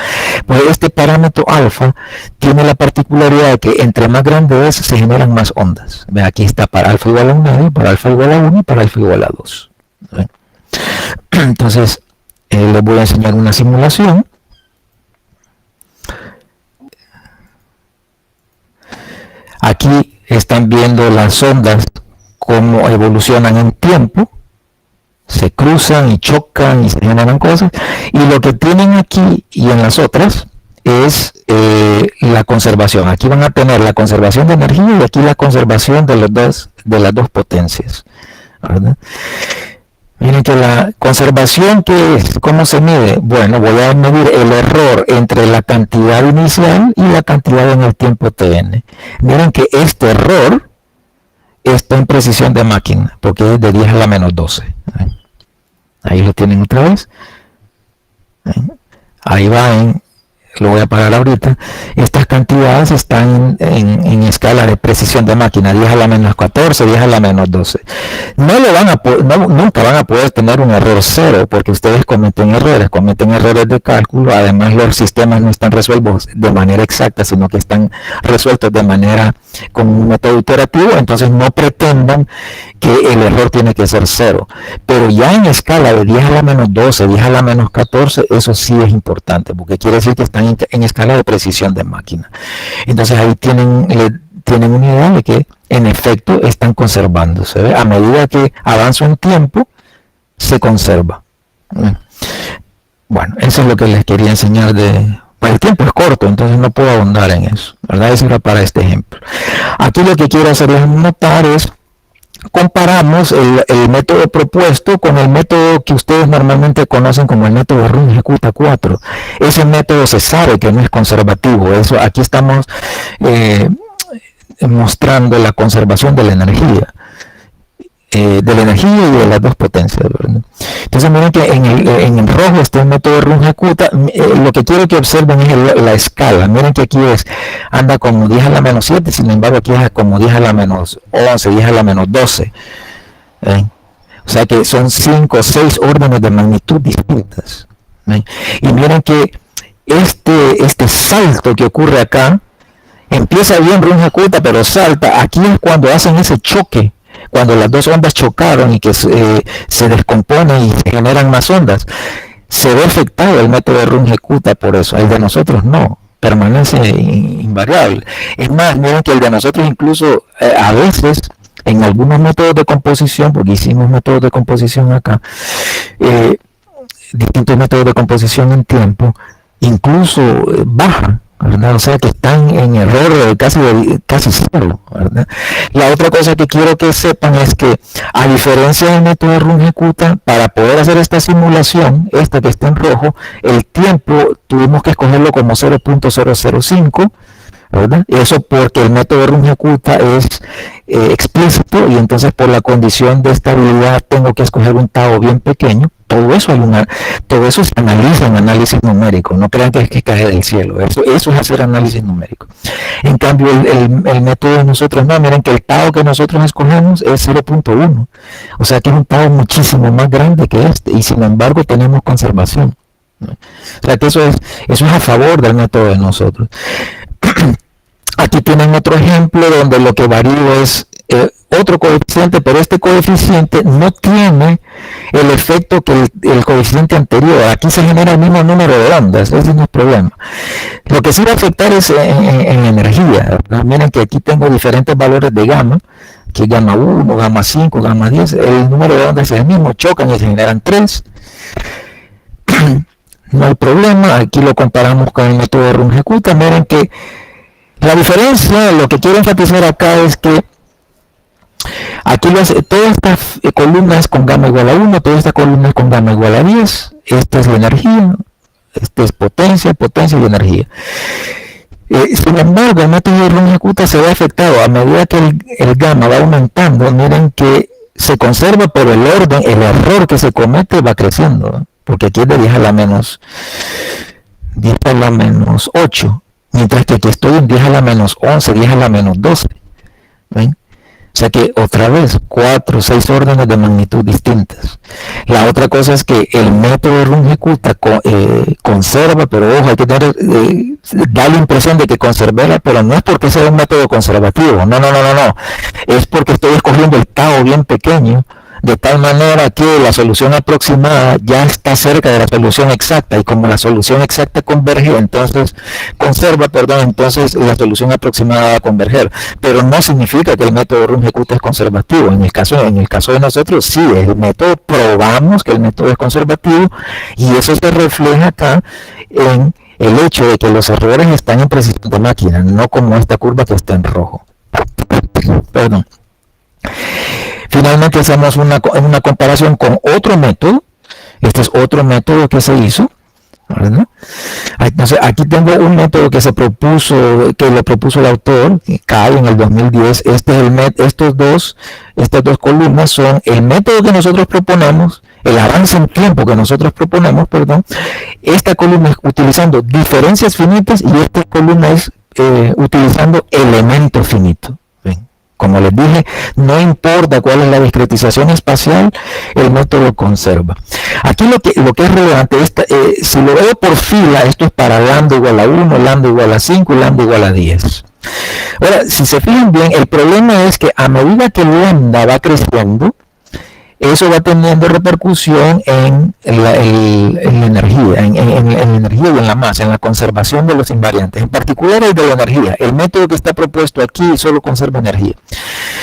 Pues este parámetro alfa tiene la particularidad de que entre más grande es, se generan más ondas. ¿Ve? Aquí está para alfa igual a 1, para alfa igual a 1 y para alfa igual a 2. ¿Ve? Entonces, les voy a enseñar una simulación. Aquí están viendo las ondas cómo evolucionan en tiempo. Se cruzan y chocan y se generan cosas, y lo que tienen aquí y en las otras es la conservación. Aquí van a tener la conservación de energía y aquí la conservación de las dos potencias, ¿verdad? Miren que la conservación, ¿qué es? ¿Cómo se mide? Bueno, voy a medir el error entre la cantidad inicial y la cantidad en el tiempo tn. Miren que este error está en precisión de máquina, porque es de 10 a la menos 12. Ahí lo tienen otra vez. Ahí va lo voy a parar ahorita. Estas cantidades están en escala de precisión de máquina, 10 a la menos 14, 10 a la menos 12. Nunca van a poder tener un error cero, porque ustedes cometen errores de cálculo. Además, los sistemas no están resueltos de manera exacta, sino que están resueltos de manera con un método iterativo. Entonces no pretendan que el error tiene que ser cero. Pero ya en escala de 10 a la menos 12, 10 a la menos 14, eso sí es importante, porque quiere decir que están en escala de precisión de máquina. Entonces ahí tienen una idea de que en efecto están conservándose, ¿ve? A medida que avanza un tiempo, se conserva. Bueno, eso es lo que les quería enseñar pues el tiempo es corto, entonces no puedo ahondar en eso, ¿verdad? Eso era para este ejemplo. Aquí lo que quiero hacerles notar es, comparamos el método propuesto con el método que ustedes normalmente conocen como el método Runge-Kutta 4. Ese método se sabe que no es conservativo. Eso, aquí estamos mostrando la conservación de la energía. Y de las dos potencias, ¿verdad? Entonces miren que en el rojo está el método Runge-Kutta. Lo que quiero que observen es la escala. Miren que aquí anda como 10 a la menos 7, sin embargo aquí es como 10 a la menos 11, 10 a la menos 12. O sea que son 5 o 6 órdenes de magnitud distintas. Y miren que este salto que ocurre acá, empieza bien Runge-Kutta, pero salta. Aquí es cuando hacen ese choque, cuando las dos ondas chocaron y que se descomponen y se generan más ondas. Se ve afectado el método de Runge-Kutta por eso. El de nosotros no, permanece invariable. Es más, miren que el de nosotros incluso a veces, en algunos métodos de composición, porque hicimos métodos de composición acá, distintos métodos de composición en tiempo, incluso baja, ¿verdad? O sea que están en error casi cero, ¿verdad? La otra cosa que quiero que sepan es que, a diferencia del método de Runge-Kutta, para poder hacer esta simulación, esta que está en rojo, el tiempo tuvimos que escogerlo como 0.005, ¿verdad? Eso porque el método Runge-Kutta es explícito, y entonces por la condición de estabilidad tengo que escoger un tau bien pequeño. Todo eso se analiza en análisis numérico. No crean que es que cae del cielo. Eso es hacer análisis numérico. En cambio, el método de nosotros no. Miren que el tau que nosotros escogemos es 0.1. O sea que es un tau muchísimo más grande que este, y sin embargo tenemos conservación. O sea que eso es a favor del método de nosotros. Aquí tienen otro ejemplo donde lo que varío es otro coeficiente, pero este coeficiente no tiene el efecto que el coeficiente anterior. Aquí se genera el mismo número de ondas, ese no es problema. Lo que sí va a afectar es en energía. Miren que aquí tengo diferentes valores de gamma, que gamma 1, gamma 5, gamma 10, el número de ondas es el mismo, chocan y se generan 3. No hay problema, aquí lo comparamos con el método de Runge-Kutta. Miren que la diferencia, lo que quiero enfatizar acá es que aquí todas estas columnas con gamma igual a 1, todas estas columnas con gamma igual a 10, esta es la energía, esta es potencia y energía. Sin embargo, el método de Runge-Kutta se ve afectado a medida que el gamma va aumentando. Miren que se conserva, pero el orden, el error que se comete va creciendo, porque aquí es de 10 a la menos 8, mientras que aquí estoy en 10 a la menos 11, 10 a la menos 12. ¿Ven? O sea que otra vez 4 o 6 órdenes de magnitud distintas. La otra cosa es que el método de Runge-Kutta conserva, pero ojo, hay que tener, da la impresión de que conserva, pero no es porque sea un método conservativo, no, es porque estoy escogiendo el tau bien pequeño, de tal manera que la solución aproximada ya está cerca de la solución exacta, y como la solución exacta converge, entonces entonces la solución aproximada va a converger. Pero no significa que el método Runge-Kutta es conservativo. En el caso de nosotros, sí, el método, probamos que el método es conservativo, y eso se refleja acá en el hecho de que los errores están en precisión de máquina, no como esta curva que está en rojo. Perdón. Finalmente hacemos una comparación con otro método. Este es otro método que se hizo, ¿verdad? Entonces, aquí tengo un método que lo propuso el autor, Kai, en el 2010. Estas dos columnas son el método que nosotros proponemos, el avance en tiempo que nosotros proponemos, perdón. Esta columna es utilizando diferencias finitas, y esta columna es utilizando elemento finito. Como les dije, no importa cuál es la discretización espacial, el método conserva. Aquí lo que es relevante, si lo veo por fila, esto es para lambda igual a 1, lambda igual a 5 y lambda igual a 10. Ahora, si se fijan bien, el problema es que a medida que lambda va creciendo, eso va teniendo repercusión en la energía, en la energía y en la masa, en la conservación de los invariantes, en particular el de la energía. El método que está propuesto aquí solo conserva energía.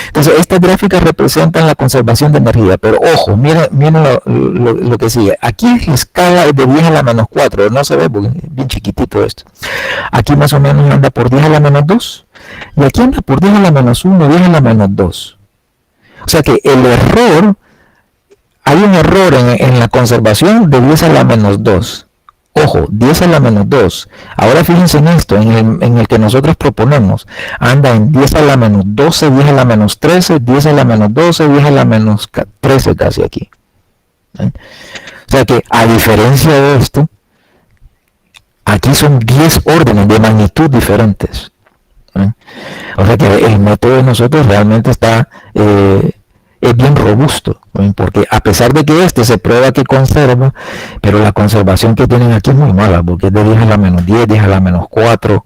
Entonces, estas gráficas representan la conservación de energía, pero ojo, miren lo que sigue. Aquí es la escala de 10 a la menos 4, no se ve porque es bien chiquitito esto. Aquí más o menos anda por 10 a la menos 2, y aquí anda por 10 a la menos 1, 10 a la menos 2. O sea que el error, hay un error en la conservación de 10 a la menos 2. Ojo, 10 a la menos 2. Ahora fíjense en esto, en el que nosotros proponemos. Anda en 10 a la menos 12, 10 a la menos 13, 10 a la menos 12, 10 a la menos 13 casi aquí. O sea que, a diferencia de esto, aquí son 10 órdenes de magnitud diferentes. O sea que el método de nosotros realmente es bien robusto, porque a pesar de que se prueba que conserva, pero la conservación que tienen aquí es muy mala, porque es de 10 a la menos 10, 10 a la menos 4.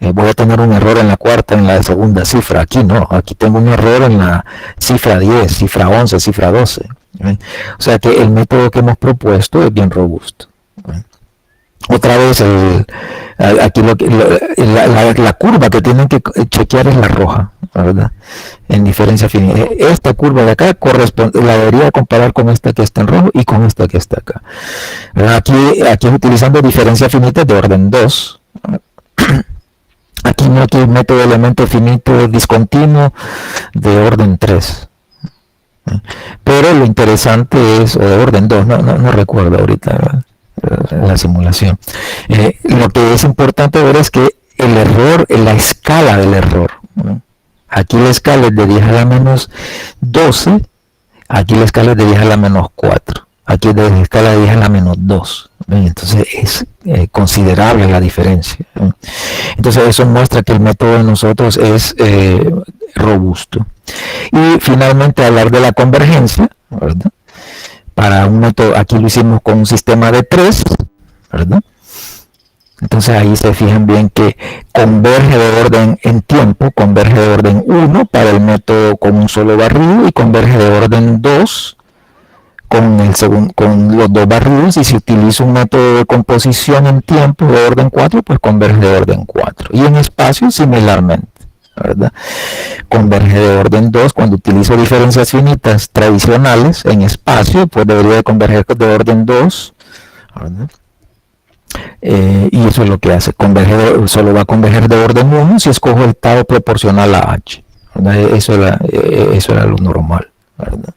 Voy a tener un error en la cuarta, en la segunda cifra. Aquí no, aquí tengo un error en la cifra 10, cifra 11, cifra 12. O sea que el método que hemos propuesto es bien robusto. Otra vez, aquí la curva que tienen que chequear es la roja, ¿verdad? En diferencia finita. Esta curva de acá la debería comparar con esta que está en rojo y con esta que está acá. Aquí es utilizando diferencia finita de orden 2. Aquí no hay método de elemento finito discontinuo de orden 3. Pero lo interesante es, o de orden 2, no recuerdo ahorita, ¿verdad? La simulación. Lo que es importante ver es que el error, la escala del error, ¿no? Aquí la escala es de 10 a la menos 12, aquí la escala es de 10 a la menos 4, aquí es de la escala de 10 a la menos 2. Entonces es considerable la diferencia. Entonces eso muestra que el método de nosotros es robusto. Y finalmente hablar de la convergencia, ¿verdad? Para un método, aquí lo hicimos con un sistema de 3, ¿verdad? Entonces ahí se fijan bien que converge de orden en tiempo, converge de orden 1 para el método con un solo barrido y converge de orden 2 con los dos barridos, y si utilizo un método de composición en tiempo de orden 4, pues converge de orden 4. Y en espacio similarmente, ¿verdad? Converge de orden 2 cuando utilizo diferencias finitas tradicionales en espacio, pues debería de converger de orden 2, ¿verdad? Y eso es lo que hace, solo va a converger de orden 1 si escojo el tau proporcional a h, ¿verdad? Eso era lo normal, ¿verdad?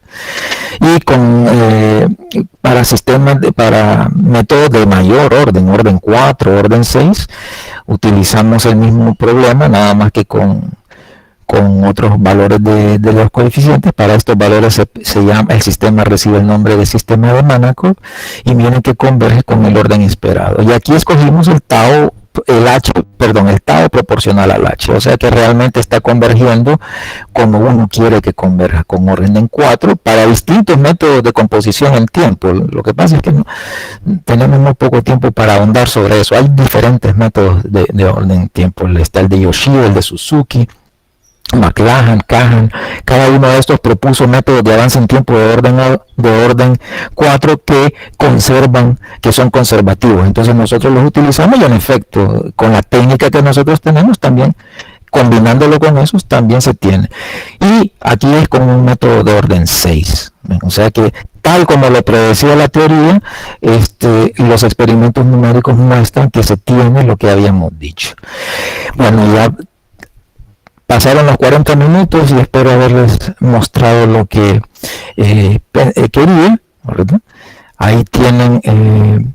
Y para métodos de mayor orden 4, orden 6, utilizamos el mismo problema, nada más que con otros valores de los coeficientes. Para estos valores se llama, el sistema recibe el nombre de sistema de Manakov, y miren que converge con el orden esperado. Y aquí escogimos el tau proporcional al h, o sea que realmente está convergiendo como uno quiere que converja, con orden 4 para distintos métodos de composición en tiempo. Lo que pasa es que tenemos muy poco tiempo para ahondar sobre eso. Hay diferentes métodos de orden en tiempo. Está el de Yoshida, el de Suzuki, McLachlan, Kahan. Cada uno de estos propuso métodos de avance en tiempo de orden 4 que son conservativos. Entonces nosotros los utilizamos, y en efecto, con la técnica que nosotros tenemos también, combinándolo con esos, también se tiene. Y aquí es como un método de orden 6. O sea que, tal como lo predecía la teoría, los experimentos numéricos muestran que se tiene lo que habíamos dicho. Bueno, ya pasaron los 40 minutos y espero haberles mostrado lo que quería, ¿verdad? Ahí tienen,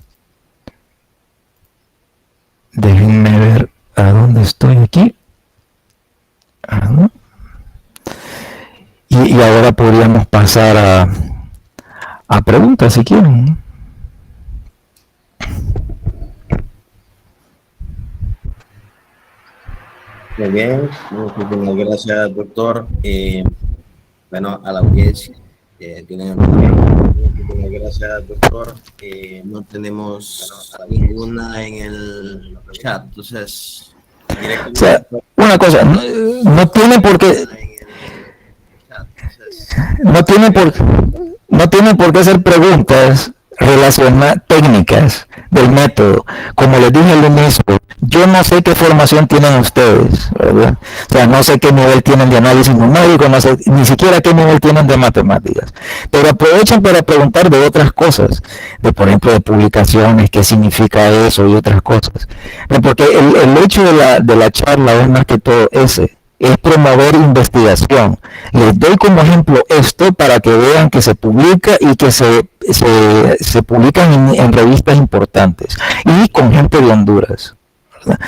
déjenme ver a dónde estoy aquí. Y ahora podríamos pasar a preguntas si quieren. Muy bien, muchísimas gracias, doctor. Bueno, a la audiencia, muchísimas gracias, doctor. No tenemos ninguna en el chat, entonces, O sea, una cosa, no tiene por qué, no tienen por qué hacer preguntas relacionadas técnicas del método. Como les dije al inicio, yo no sé qué formación tienen ustedes, ¿verdad? O sea, no sé qué nivel tienen de análisis numérico, no sé ni siquiera qué nivel tienen de matemáticas, pero aprovechen para preguntar de otras cosas, por ejemplo, de publicaciones, qué significa eso y otras cosas. Porque el hecho de la charla es más que todo ese, es promover investigación. Les doy como ejemplo esto para que vean que se publica y que se publican en revistas importantes y con gente de Honduras, ¿verdad?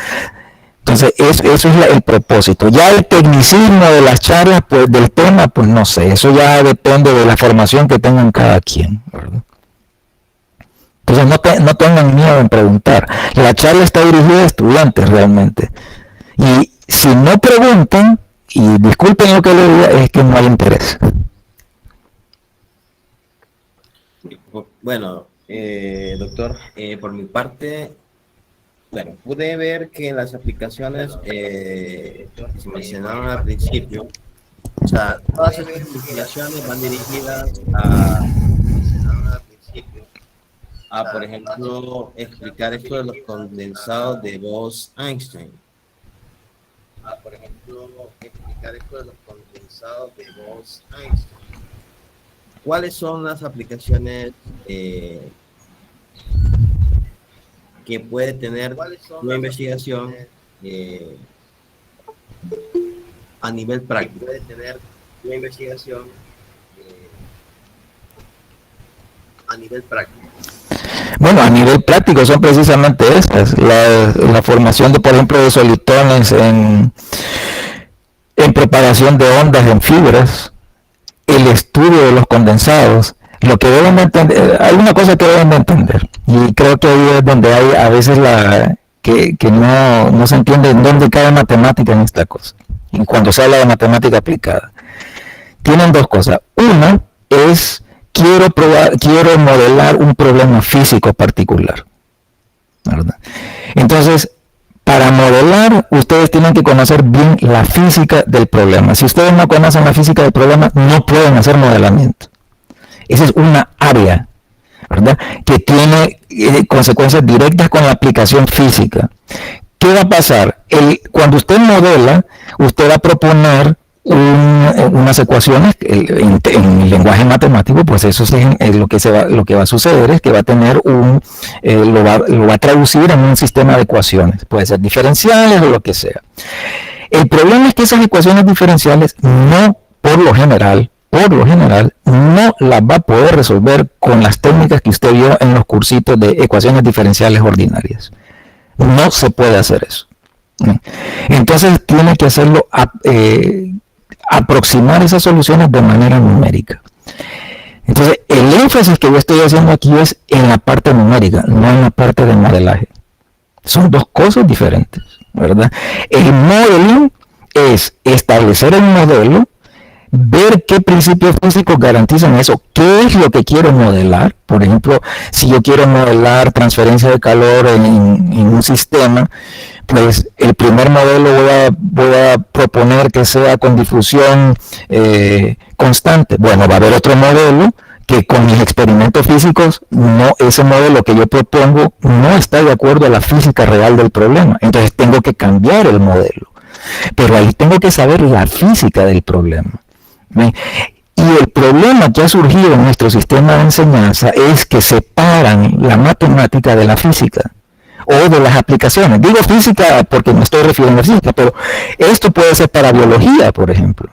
Entonces eso es el propósito. Ya el tecnicismo de las charlas, pues del tema, pues no sé, eso ya depende de la formación que tengan cada quien, ¿verdad? Entonces no tengan miedo en preguntar. La charla está dirigida a estudiantes realmente. Y si no preguntan, y disculpen lo que les diga, es que no hay interés. Bueno, doctor, por mi parte, bueno, pude ver que las aplicaciones que se mencionaron al principio, o sea, todas estas investigaciones van dirigidas a, por ejemplo, explicar esto de los condensados de Bose-Einstein. ¿Cuáles son las aplicaciones que puede tener una investigación a nivel práctico? Bueno, a nivel práctico son precisamente estas, la formación de, por ejemplo, de solitones en preparación de ondas en fibras, el estudio de los condensados, lo que deben de entender, hay una cosa que deben de entender, y creo que ahí es donde hay a veces que no se entiende en dónde cae matemática en esta cosa, y cuando se habla de matemática aplicada. Tienen dos cosas. Una es, quiero modelar un problema físico particular, ¿verdad? Entonces, para modelar, ustedes tienen que conocer bien la física del problema. Si ustedes no conocen la física del problema, no pueden hacer modelamiento. Esa es una área, ¿verdad?, que tiene consecuencias directas con la aplicación física. ¿Qué va a pasar? Cuando usted modela, usted va a proponer unas ecuaciones en el lenguaje matemático, pues eso es lo que va a suceder es que va a tener lo va a traducir en un sistema de ecuaciones, puede ser diferenciales o lo que sea. El problema es que esas ecuaciones diferenciales por lo general, no las va a poder resolver con las técnicas que usted vio en los cursitos de ecuaciones diferenciales ordinarias. No se puede hacer eso. Entonces tiene que hacerlo, aproximar esas soluciones de manera numérica. Entonces el énfasis que yo estoy haciendo aquí es en la parte numérica, no en la parte del modelaje. Son dos cosas diferentes, ¿verdad? El modeling es establecer el modelo, ver qué principios físicos garantizan eso, qué es lo que quiero modelar. Por ejemplo, si yo quiero modelar transferencia de calor en un sistema, pues el primer modelo voy a proponer que sea con difusión constante. Bueno, va a haber otro modelo que con mis experimentos físicos, ese modelo que yo propongo no está de acuerdo a la física real del problema. Entonces tengo que cambiar el modelo. Pero ahí tengo que saber la física del problema. Y el problema que ha surgido en nuestro sistema de enseñanza es que separan la matemática de la física o de las aplicaciones. Digo física porque me estoy refiriendo a física, pero esto puede ser para biología, por ejemplo.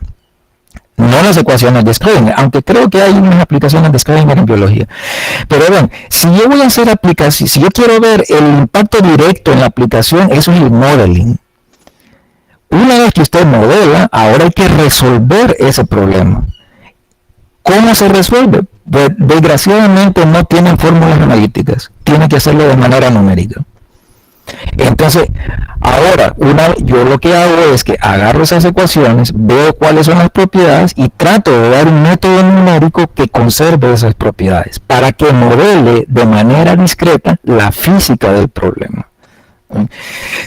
No las ecuaciones de Schrödinger, aunque creo que hay unas aplicaciones de Schrödinger en biología. Pero ven, si yo voy a hacer aplicación, si yo quiero ver el impacto directo en la aplicación, eso es el modeling. Una vez que usted modela, ahora hay que resolver ese problema. ¿Cómo se resuelve? Pues, desgraciadamente no tienen fórmulas analíticas. Tiene que hacerlo de manera numérica. Entonces, ahora, yo lo que hago es que agarro esas ecuaciones, veo cuáles son las propiedades y trato de dar un método numérico que conserve esas propiedades para que modele de manera discreta la física del problema.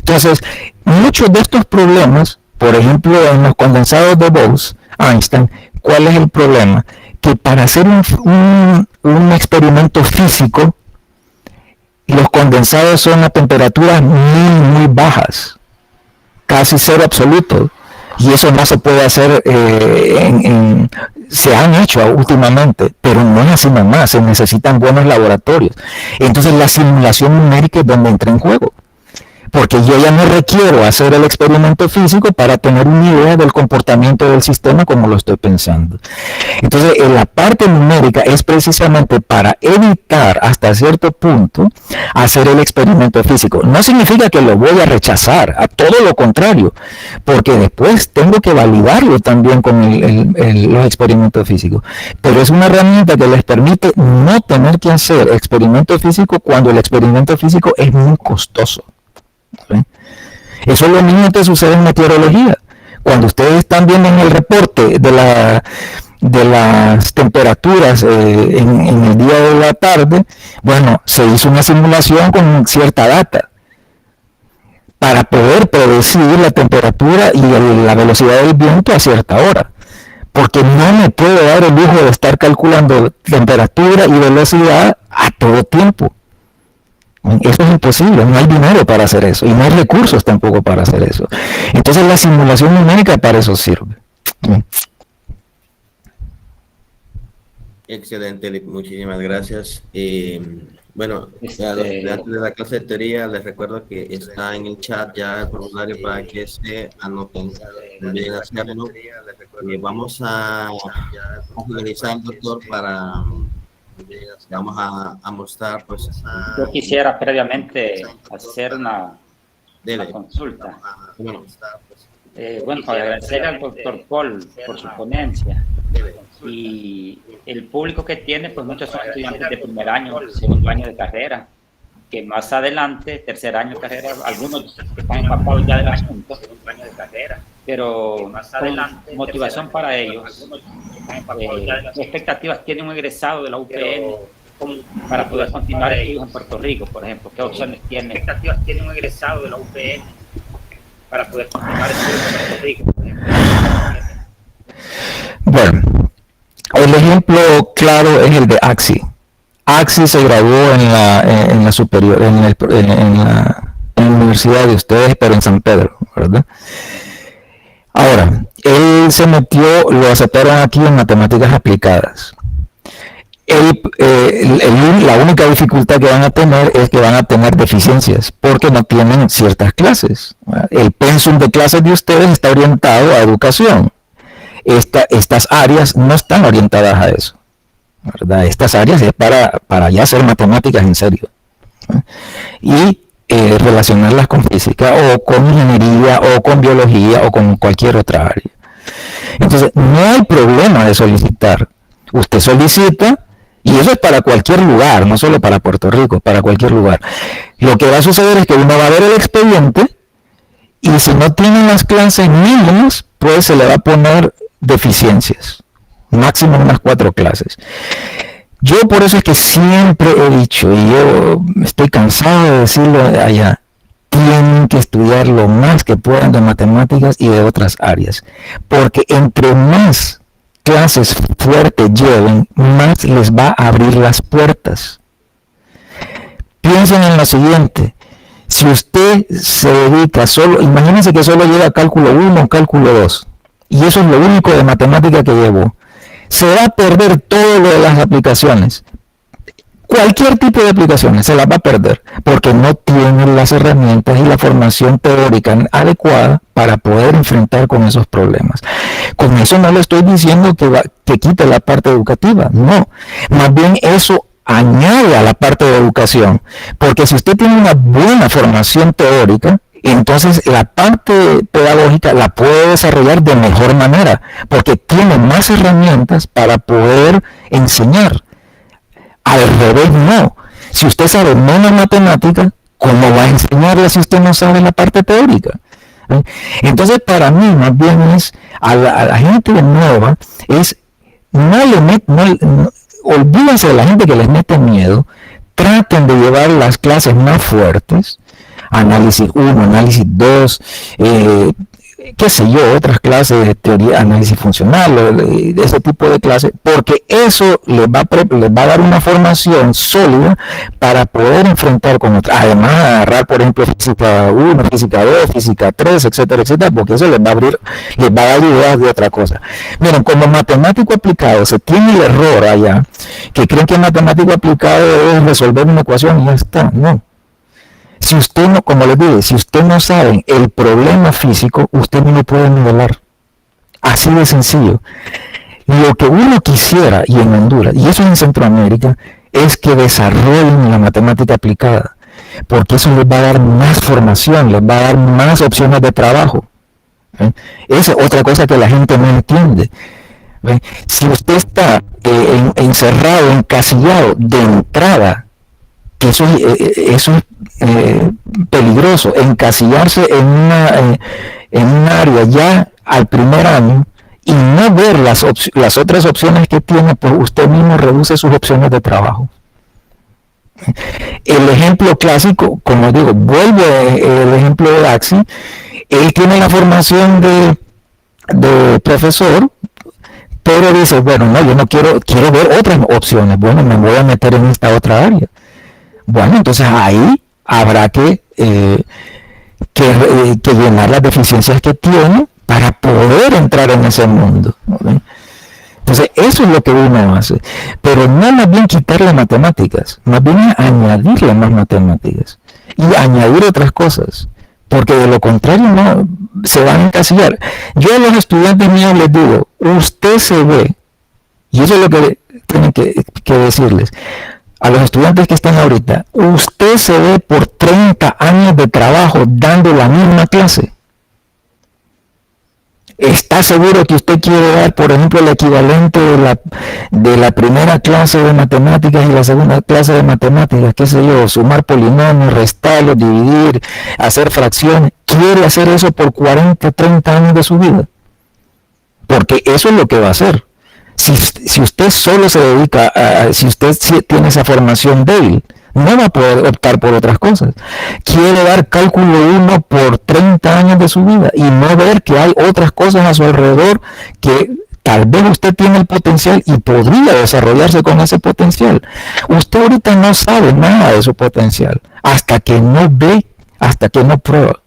Entonces, muchos de estos problemas, por ejemplo, en los condensados de Bose-Einstein, ¿cuál es el problema? Que para hacer un experimento físico, los condensados son a temperaturas muy bajas, casi cero absoluto, y eso no se puede hacer, se han hecho últimamente, pero no es así nomás, se necesitan buenos laboratorios. Entonces la simulación numérica es donde entra en juego, porque yo ya no requiero hacer el experimento físico para tener una idea del comportamiento del sistema como lo estoy pensando. Entonces, en la parte numérica es precisamente para evitar hasta cierto punto hacer el experimento físico. No significa que lo voy a rechazar, a todo lo contrario, porque después tengo que validarlo también con los experimentos físicos. Pero es una herramienta que les permite no tener que hacer experimento físico cuando el experimento físico es muy costoso. Eso es lo mismo que sucede en meteorología. Cuando ustedes están viendo en el reporte de las temperaturas en el día de la tarde, bueno, se hizo una simulación con cierta data para poder predecir la temperatura y la velocidad del viento a cierta hora, porque no me puedo dar el lujo de estar calculando temperatura y velocidad a todo tiempo. Eso es imposible, no hay dinero para hacer eso y no hay recursos tampoco para hacer eso. Entonces la simulación numérica para eso sirve. Excelente, muchísimas gracias. Bueno, a los estudiantes de la clase de teoría les recuerdo que está en el chat ya el formulario para que se anoten. Olviden hacerlo. Vamos a finalizar, doctor, para Vamos a mostrar, pues, yo quisiera previamente hacer una consulta. Bueno, para agradecer al doctor Paul por su ponencia. Y el público que tiene, pues muchos son estudiantes de primer año, segundo año de carrera, que más adelante, tercer año de carrera, algunos están empapados ya del asunto, pero más adelante, motivación para ellos. ¿Qué expectativas tiene un egresado de la UPN para poder continuar estudios en Puerto Rico, por ejemplo? ¿Qué opciones tiene? ¿Qué expectativas tiene un egresado de la UPN para poder continuar estudios en Puerto Rico, por ejemplo? Bueno, el ejemplo claro es el de Axi. Axi se graduó en la superior, en la universidad de ustedes, pero en San Pedro, ¿verdad? Ahora, él se metió, lo aceptaron aquí en matemáticas aplicadas. La única dificultad que van a tener es que van a tener deficiencias porque no tienen ciertas clases. El pensum de clases de ustedes está orientado a educación. Estas áreas no están orientadas a eso, ¿verdad? Estas áreas es para ya hacer matemáticas en serio, ¿no? Y relacionarlas con física o con ingeniería o con biología o con cualquier otra área. Entonces, no hay problema de solicitar. Usted solicita, y eso es para cualquier lugar, no solo para Puerto Rico, para cualquier lugar. Lo que va a suceder es que uno va a ver el expediente y si no tienen las clases mínimas, pues se le va a poner deficiencias, máximo unas 4 clases. Yo por eso es que siempre he dicho, y yo estoy cansado de decirlo allá, tienen que estudiar lo más que puedan de matemáticas y de otras áreas, porque entre más clases fuertes lleven, más les va a abrir las puertas. Piensen en lo siguiente, si usted se dedica solo, imagínense que solo lleva cálculo 1 o cálculo 2, y eso es lo único de matemática que llevó, se va a perder todo lo de las aplicaciones. Cualquier tipo de aplicaciones se las va a perder porque no tiene las herramientas y la formación teórica adecuada para poder enfrentar con esos problemas. Con eso no le estoy diciendo que quite la parte educativa, no. Más bien eso añade a la parte de educación, porque si usted tiene una buena formación teórica, entonces la parte pedagógica la puede desarrollar de mejor manera, porque tiene más herramientas para poder enseñar. Al revés, no. Si usted sabe menos matemática, ¿cómo va a enseñarle si usted no sabe la parte teórica? Entonces, para mí, más bien es, a la gente nueva, es, olvídense de la gente que les mete miedo, traten de llevar las clases más fuertes, análisis 1, análisis 2, qué sé yo, otras clases de teoría, análisis funcional, ese tipo de clases, porque eso les va a dar una formación sólida para poder enfrentar con otras. Además, agarrar, por ejemplo, física 1, física 2, física 3, etcétera, etcétera, porque eso les va a dar ideas de otra cosa. Miren, como matemático aplicado, se tiene el error allá, que creen que matemático aplicado es resolver una ecuación y ya está. No. Si usted no, como les digo, si usted no sabe el problema físico, usted no lo puede nivelar. Así de sencillo. Lo que uno quisiera, y en Honduras, y eso en Centroamérica, es que desarrollen la matemática aplicada, porque eso les va a dar más formación, les va a dar más opciones de trabajo. Esa es otra cosa que la gente no entiende. Si usted está encerrado, encasillado de entrada, que eso es peligroso, encasillarse en un área ya al primer año y no ver las otras opciones que tiene, pues usted mismo reduce sus opciones de trabajo. El ejemplo clásico, como digo, vuelvo al ejemplo de Axi, él tiene la formación de profesor, pero dice, bueno, no, yo no quiero ver otras opciones, bueno, me voy a meter en esta otra área. Bueno, entonces ahí habrá que llenar las deficiencias que tiene para poder entrar en ese mundo, ¿okay? Entonces eso es lo que uno hace, pero no más bien quitarle matemáticas, más bien añadirle más matemáticas y añadir otras cosas, porque de lo contrario no se van a encasillar. Yo a los estudiantes míos les digo, usted se ve, y eso es lo que tienen que decirles a los estudiantes que están ahorita, usted se ve por 30 años de trabajo dando la misma clase. ¿Está seguro que usted quiere dar, por ejemplo, el equivalente de la primera clase de matemáticas y la segunda clase de matemáticas? ¿Qué sé yo? Sumar polinomios, restarlos, dividir, hacer fracciones. ¿Quiere hacer eso por 40, 30 años de su vida? Porque eso es lo que va a hacer. Si usted solo se dedica si usted tiene esa formación débil, no va a poder optar por otras cosas. Quiere dar cálculo 1 por 30 años de su vida y no ver que hay otras cosas a su alrededor que tal vez usted tiene el potencial y podría desarrollarse con ese potencial. Usted ahorita no sabe nada de su potencial hasta que no ve, hasta que no prueba.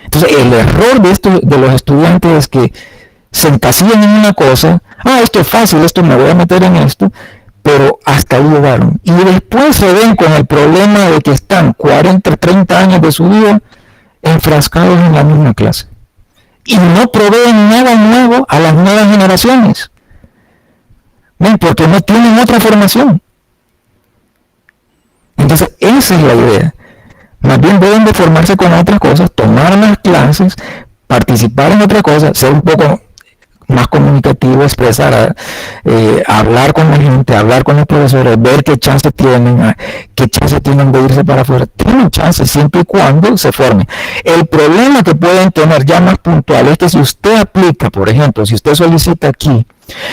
Entonces, el error de los estudiantes es que se encasillan en una cosa, esto es fácil, esto me voy a meter en esto, pero hasta ahí llegaron. Y después se ven con el problema de que están 40, 30 años de su vida enfrascados en la misma clase. Y no proveen nada nuevo a las nuevas generaciones. ¿Ven? Porque no tienen otra formación. Entonces, esa es la idea. Más bien deben de formarse con otras cosas, tomar más clases, participar en otra cosa, ser un poco más comunicativo, expresar, hablar con la gente, hablar con los profesores, ver qué chance tienen de irse para afuera. Tienen chance siempre y cuando se formen. El problema que pueden tener ya más puntual es que si usted aplica, por ejemplo, si usted solicita aquí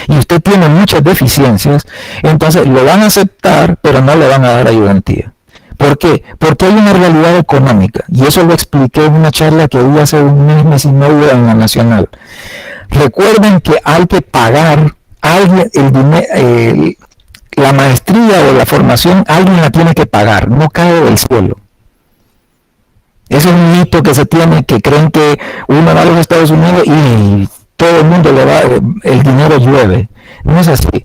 y usted tiene muchas deficiencias, entonces lo van a aceptar, pero no le van a dar ayudantía. ¿Por qué? Porque hay una realidad económica, y eso lo expliqué en una charla que hubo hace un mes y medio en la Nacional. Recuerden que hay que pagar la maestría o la formación, alguien la tiene que pagar, no cae del cielo. Ese es un mito que se tiene, que creen que uno va a los Estados Unidos y todo el mundo el dinero llueve. No es así.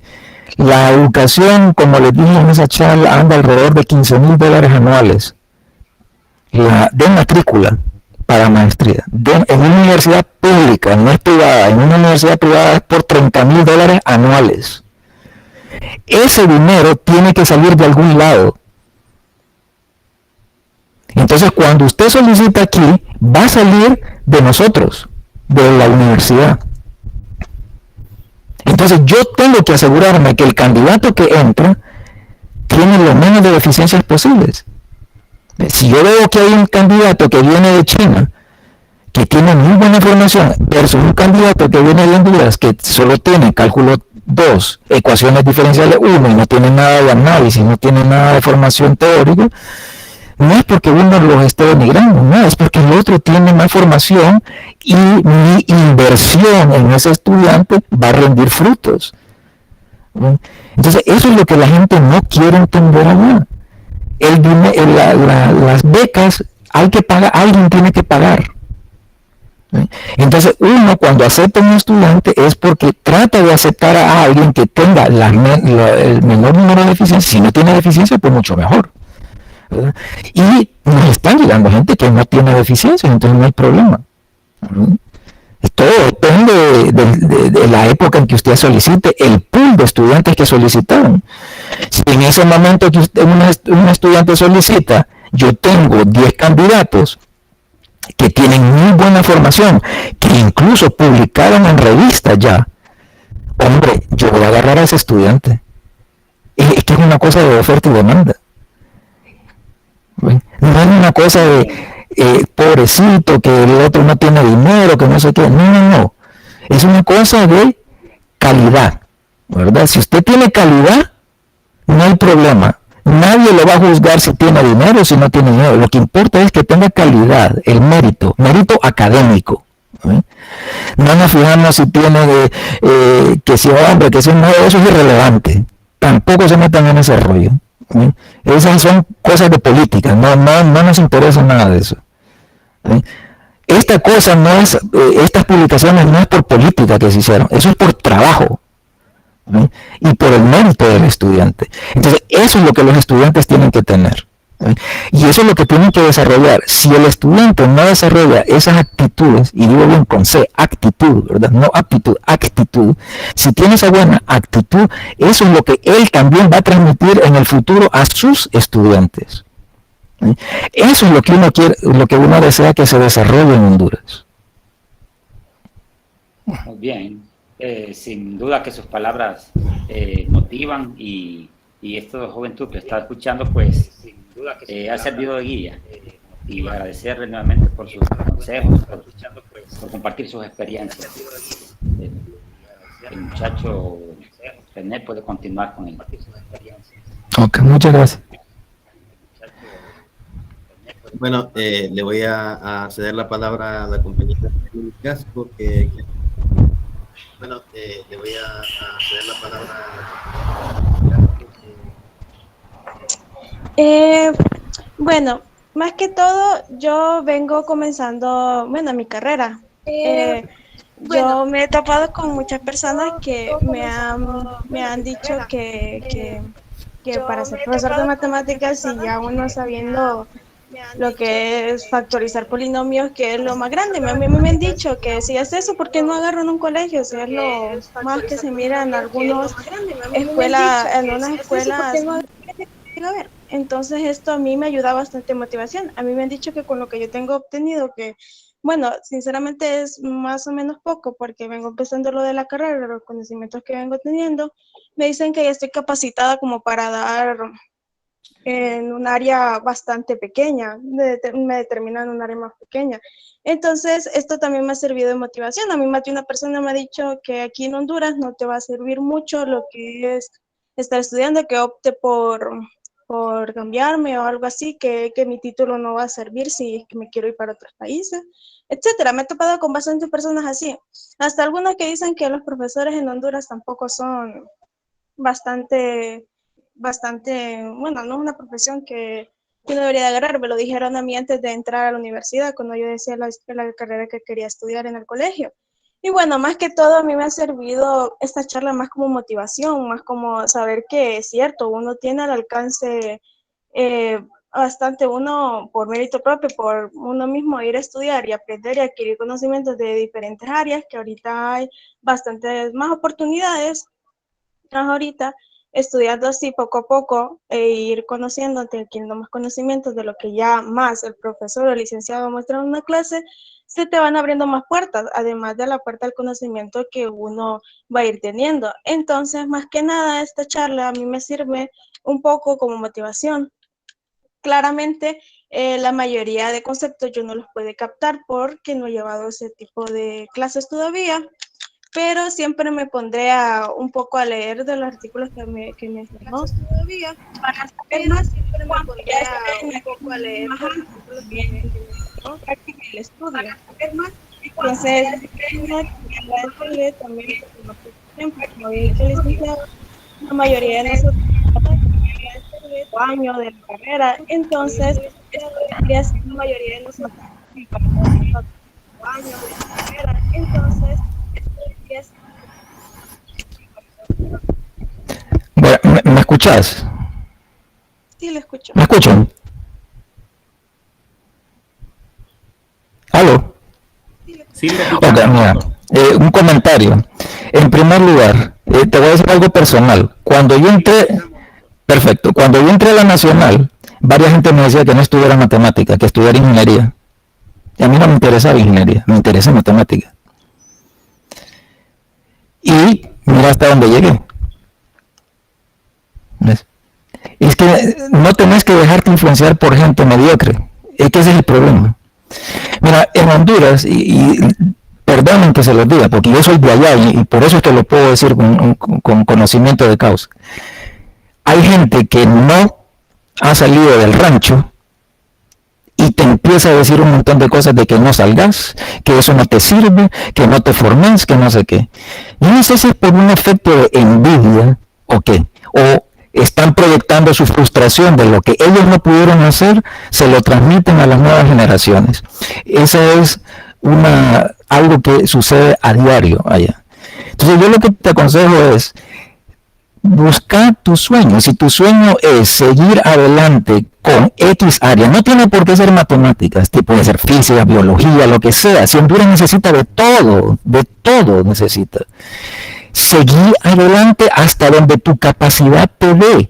La educación, como les dije en esa charla, anda alrededor de $15,000 anuales. De matrícula para maestría. En una universidad pública, no es privada. En una universidad privada es por $30,000 anuales. Ese dinero tiene que salir de algún lado. Entonces, cuando usted solicita aquí, va a salir de nosotros, de la universidad. Entonces yo tengo que asegurarme que el candidato que entra tiene lo menos de deficiencias posibles. Si yo veo que hay un candidato que viene de China, que tiene muy buena formación, versus un candidato que viene de Honduras, que solo tiene cálculo 2, ecuaciones diferenciales 1, y no tiene nada de análisis, no tiene nada de formación teórica, no es porque uno los esté denigrando, no, es porque el otro tiene más formación y mi inversión en ese estudiante va a rendir frutos. Entonces, eso es lo que la gente no quiere entender allá. Las becas hay que pagar, alguien tiene que pagar. Entonces, uno cuando acepta a un estudiante es porque trata de aceptar a alguien que tenga el menor número de deficiencias. Si no tiene deficiencia, pues mucho mejor. ¿Verdad? Y nos están llegando gente que no tiene deficiencias, entonces no hay problema. Todo depende de la época en que usted solicite, el pool de estudiantes que solicitaron. Si en ese momento que un estudiante solicita, yo tengo 10 candidatos que tienen muy buena formación, que incluso publicaron en revistas ya, hombre, yo voy a agarrar a ese estudiante. Es que es una cosa de oferta y demanda. No es una cosa de pobrecito, que el otro no tiene dinero, que no sé qué. No. Es una cosa de calidad, ¿verdad? Si usted tiene calidad, no hay problema. Nadie lo va a juzgar si tiene dinero o si no tiene dinero. Lo que importa es que tenga calidad, el mérito académico. No nos fijamos si tiene que si hombre, que si no, eso es irrelevante. Tampoco se metan en ese rollo. Esas son cosas de política, no nos interesa nada de eso. Esta cosa no es, estas publicaciones no es por política que se hicieron, eso es por trabajo y por el mérito del estudiante. Entonces, eso es lo que los estudiantes tienen que tener. Y eso es lo que tienen que desarrollar. Si el estudiante no desarrolla esas actitudes, y digo bien con C, actitud, ¿verdad? No aptitud, actitud. Si tiene esa buena actitud, eso es lo que él también va a transmitir en el futuro a sus estudiantes. Eso es lo que uno quiere, lo que uno desea que se desarrolle en Honduras. Muy bien. Sin duda que sus palabras motivan y esta juventud que está escuchando, pues, ha servido de guía. Y agradecerle nuevamente por sus consejos, por compartir sus experiencias. El muchacho René puede continuar con él. Ok, muchas gracias. Bueno, le voy a ceder la palabra a la compañera Casco, bueno, le voy a ceder la palabra Bueno, más que todo, yo vengo comenzando, bueno, mi carrera. Yo me he topado con muchas personas que me han dicho que para ser profesor de matemáticas, y ya uno sabiendo lo que es factorizar polinomios, que es lo más grande. A mí me han dicho que si es eso, ¿por qué no agarro en un colegio? Si es lo más que se mira en algunas escuelas, a ver. Entonces esto a mí me ayuda bastante motivación. A mí me han dicho que con lo que yo tengo obtenido, que bueno, sinceramente es más o menos poco, porque vengo empezando lo de la carrera, los conocimientos que vengo teniendo, me dicen que ya estoy capacitada como para dar en un área bastante pequeña, me determinan en un área más pequeña. Entonces, esto también me ha servido de motivación. A mí más de una persona me ha dicho que aquí en Honduras no te va a servir mucho lo que es estar estudiando, que opte por cambiarme o algo así, que mi título no va a servir si es que me quiero ir para otros países, etcétera. Me he topado con bastantes personas así. Hasta algunos que dicen que los profesores en Honduras tampoco son bastante, bueno, no es una profesión que uno debería de agarrar. Me lo dijeron a mí antes de entrar a la universidad, cuando yo decía la carrera que quería estudiar en el colegio. Y bueno, más que todo a mí me ha servido esta charla más como motivación, más como saber que es cierto, uno tiene al alcance bastante, uno por mérito propio, por uno mismo ir a estudiar y aprender y adquirir conocimientos de diferentes áreas, que ahorita hay bastantes más oportunidades. Ahorita estudiando así poco a poco e ir conociendo, adquiriendo más conocimientos de lo que ya más el profesor o el licenciado muestra en una clase, se te van abriendo más puertas, además de la puerta del conocimiento que uno va a ir teniendo. Entonces, más que nada, esta charla a mí me sirve un poco como motivación. Claramente, la mayoría de conceptos yo no los puedo captar porque no he llevado ese tipo de clases todavía, pero siempre me pondré un poco a leer de los artículos que me enseñó todavía, para saber más. Siempre me pondré un poco a leer de los artículos que me enseñó, práctica y el estudio, para saber más. Entonces, agradecerle también, como había dicho el licenciado, la mayoría de nosotros años de la carrera, entonces, la mayoría de nosotros años de la carrera, entonces, ¿Me escuchas? sí, lo escucho. ¿Me escuchan? ¿Aló? Sí, ok, mira, un comentario. En primer lugar, te voy a decir algo personal. Cuando yo entré a la Nacional, varias gente me decía que no estudiara matemática, que estudiara ingeniería. Y a mí no me interesaba ingeniería, me interesa matemática. Y mira hasta dónde llegué. ¿Ves? Es que no tenés que dejarte influenciar por gente mediocre. Es que ese es el problema. Mira, en Honduras, y perdonen que se los diga, porque yo soy de allá y por eso es que lo puedo decir con conocimiento de causa. Hay gente que no ha salido del rancho y te empieza a decir un montón de cosas de que no salgas, que eso no te sirve, que no te formes, que no sé qué. Yo no sé si es por un efecto de envidia o qué, o están proyectando su frustración de lo que ellos no pudieron hacer, se lo transmiten a las nuevas generaciones. Eso es algo que sucede a diario allá. Entonces yo lo que te aconsejo es, busca tu sueño. Si tu sueño es seguir adelante con X área, no tiene por qué ser matemáticas, puede ser física, biología, lo que sea. Si Honduras necesita de todo necesita. Seguir adelante hasta donde tu capacidad te dé,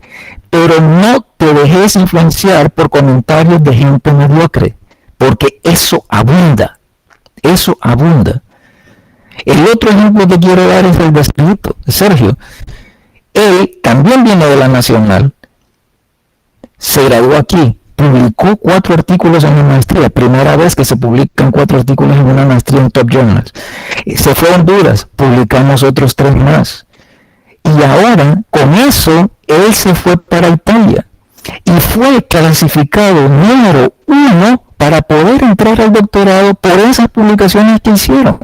pero no te dejes influenciar por comentarios de gente mediocre, porque eso abunda. El otro ejemplo que quiero dar es el de Sergio. Él también viene de la Nacional, se graduó aquí, publicó 4 artículos en la maestría, primera vez que se publican 4 artículos en una maestría en Top Journals. Se fue a Honduras, publicamos otros 3 más. Y ahora, con eso, él se fue para Italia y fue clasificado número 1 para poder entrar al doctorado por esas publicaciones que hicieron.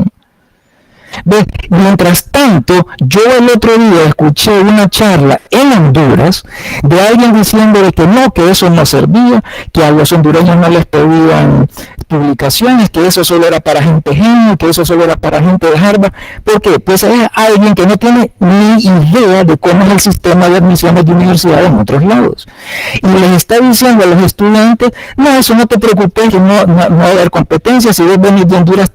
Mientras tanto, yo el otro día escuché una charla en Honduras de alguien diciendo de que no, que eso no servía, que a los hondureños no les pedían publicaciones, que eso solo era para gente genio, que eso solo era para gente de Harvard. ¿Por qué? Pues es alguien que no tiene ni idea de cómo es el sistema de admisiones de universidad en otros lados. Y les está diciendo a los estudiantes, no, eso no te preocupes, que no va a haber competencia, si vos venís de Honduras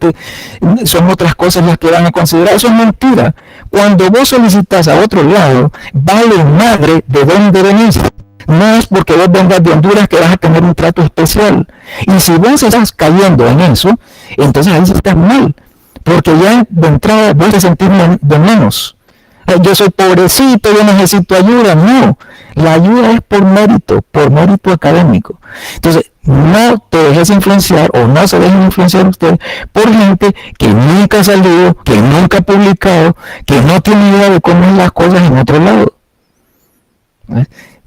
son otras cosas las que van a considerar. Eso es mentira. Cuando vos solicitas a otro lado, vale madre de dónde venís. No es porque vos vengas de Honduras que vas a tener un trato especial. Y si vos estás cayendo en eso, entonces ahí estás mal. Porque ya de entrada vos te sentís de menos. Yo soy pobrecito, yo necesito ayuda. No, la ayuda es por mérito académico. Entonces, no te dejes influenciar o no se dejen influenciar ustedes por gente que nunca ha salido, que nunca ha publicado, que no tiene idea de cómo son las cosas en otro lado.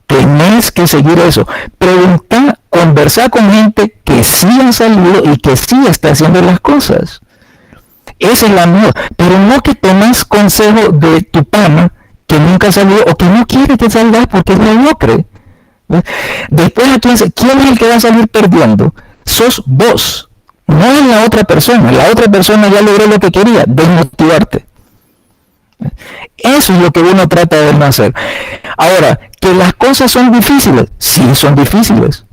Tenés que seguir eso. Preguntar, conversar con gente que sí ha salido y que sí está haciendo las cosas. Esa es la mejor. Pero no que tomes consejo de tu pana que nunca ha salido o que no quiere que salgas porque es mediocre. Después, ¿quién es el que va a salir perdiendo? Sos vos, no es la otra persona. La otra persona ya logró lo que quería, desmotivarte. Eso es lo que uno trata de no hacer. Ahora, que las cosas son difíciles, sí son difíciles.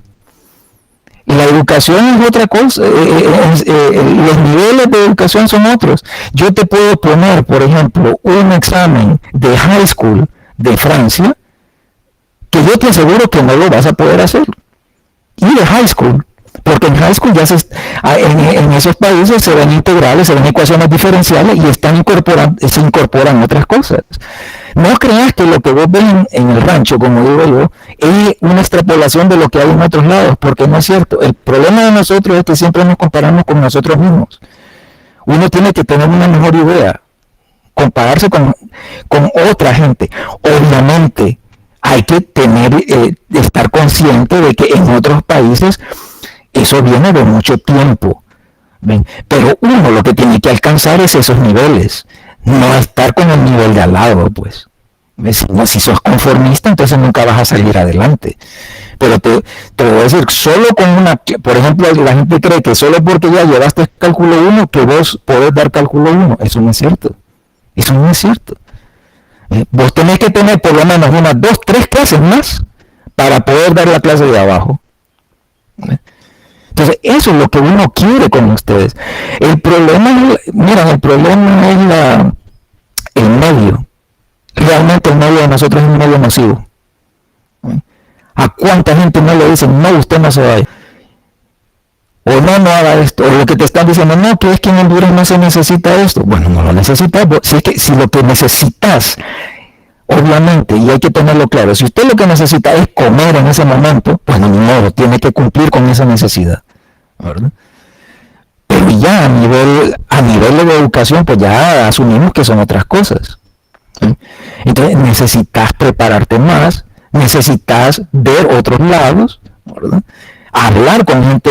La educación es otra cosa, los niveles de educación son otros. Yo te puedo poner, por ejemplo, un examen de high school de Francia, que yo te aseguro que no lo vas a poder hacer. Y de high school, porque en high school ya en esos países se ven integrales, se ven ecuaciones diferenciales y se incorporan otras cosas. No creas que lo que vos ves en el rancho, como digo yo, es una extrapolación de lo que hay en otros lados, porque no es cierto. El problema de nosotros es que siempre nos comparamos con nosotros mismos. Uno tiene que tener una mejor idea, compararse con otra gente. Obviamente, hay que estar consciente de que en otros países eso viene de mucho tiempo. ¿Ven? Pero uno lo que tiene que alcanzar es esos niveles, no estar con el nivel de al lado, pues. Si sos conformista, entonces nunca vas a salir adelante. Pero te voy a decir, solo con por ejemplo, la gente cree que solo porque ya llevaste cálculo 1, que vos podés dar cálculo 1. Eso no es cierto. Eso no es cierto. Vos tenés que tener por lo menos unas 2, 3 clases más para poder dar la clase de abajo. Entonces, eso es lo que uno quiere con ustedes. El problema es el medio. Realmente el medio de nosotros es un medio nocivo. ¿A cuánta gente no le dicen, no, usted no se vaya? O no haga esto, o lo que te están diciendo, no, que es que en Honduras no se necesita esto. Bueno, no lo necesitas. Si lo que necesitas, obviamente, y hay que tenerlo claro, si usted lo que necesita es comer en ese momento, pues ni modo, tiene que cumplir con esa necesidad, ¿verdad? Pero ya a nivel de educación, pues ya asumimos que son otras cosas. ¿Sí? Entonces necesitas prepararte más, necesitas ver otros lados, ¿verdad? Hablar con gente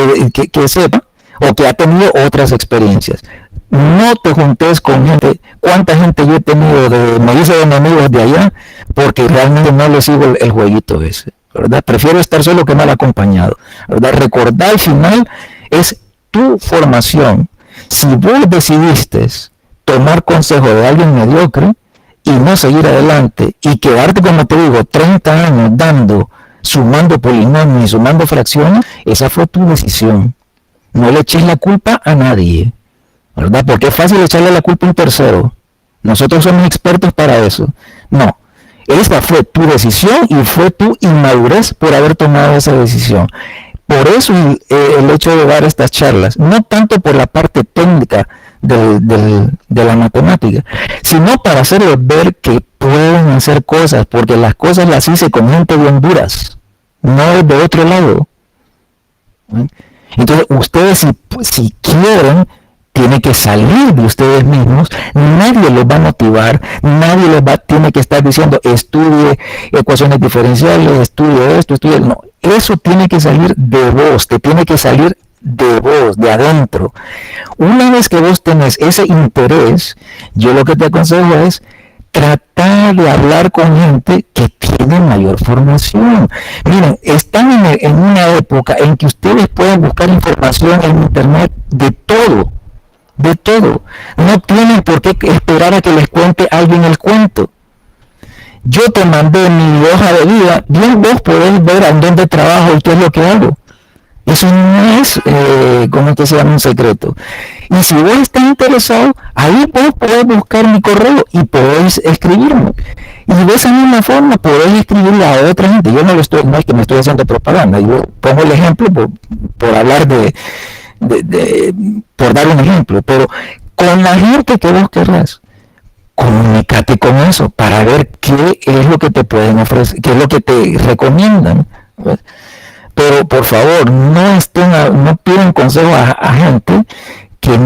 que sepa o que ha tenido otras experiencias. No te juntes con gente. ¿Cuánta gente yo he tenido me hice de enemigos de allá? Porque realmente no le sigo el jueguito ese, ¿verdad? Prefiero estar solo que mal acompañado, ¿verdad? Recordar al final es tu formación. Si vos decidiste tomar consejo de alguien mediocre y no seguir adelante y quedarte, como te digo, 30 años sumando polinomios y sumando fracciones, esa fue tu decisión. No le eches la culpa a nadie, ¿verdad? Porque es fácil echarle la culpa a un tercero. Nosotros somos expertos para eso. No, esa fue tu decisión y fue tu inmadurez por haber tomado esa decisión. Por eso el hecho de dar estas charlas, no tanto por la parte técnica de la matemática, sino para hacerles ver que pueden hacer cosas, porque las cosas las hice con gente de Honduras, no de otro lado. Entonces, ustedes si quieren, tienen que salir de ustedes mismos, nadie los va a motivar, nadie tiene que estar diciendo estudie ecuaciones diferenciales, estudie esto, no, eso tiene que salir de vos, te tiene que salir de vos, de adentro. Una vez que vos tenés ese interés, yo lo que te aconsejo es tratar de hablar con gente que tiene mayor formación. Miren, están en una época en que ustedes pueden buscar información en internet de todo. No tienen por qué esperar a que les cuente alguien el cuento. Yo te mandé mi hoja de vida, bien vos podés ver en dónde trabajo y qué es lo que hago. Eso no es, ¿cómo que se llama? Un secreto. Y si vos estás interesado, ahí vos podés buscar mi correo y podés escribirme. Y de esa misma forma podés escribirle a otra gente. Yo no es que me estoy haciendo propaganda. Yo pongo el ejemplo por hablar por dar un ejemplo, pero con la gente que vos querrás, comunícate con eso para ver qué es lo que te pueden ofrecer, qué es lo que te recomiendan, ¿ves? Pero por favor, no pidan consejo a gente que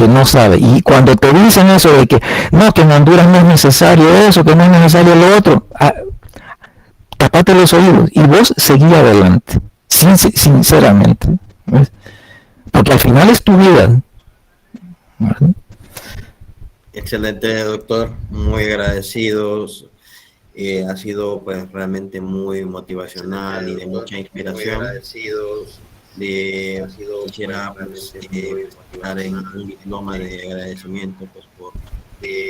no sabe. Y cuando te dicen eso de que no, que en Honduras no es necesario eso, que no es necesario lo otro, tapate los oídos y vos seguí adelante, sinceramente, ¿ves? Porque al final es tu vida, ¿verdad? Excelente, doctor, muy agradecidos. Ha sido pues realmente muy motivacional y de mucha inspiración. Quisiera pues, dar en un diploma de agradecimiento pues, por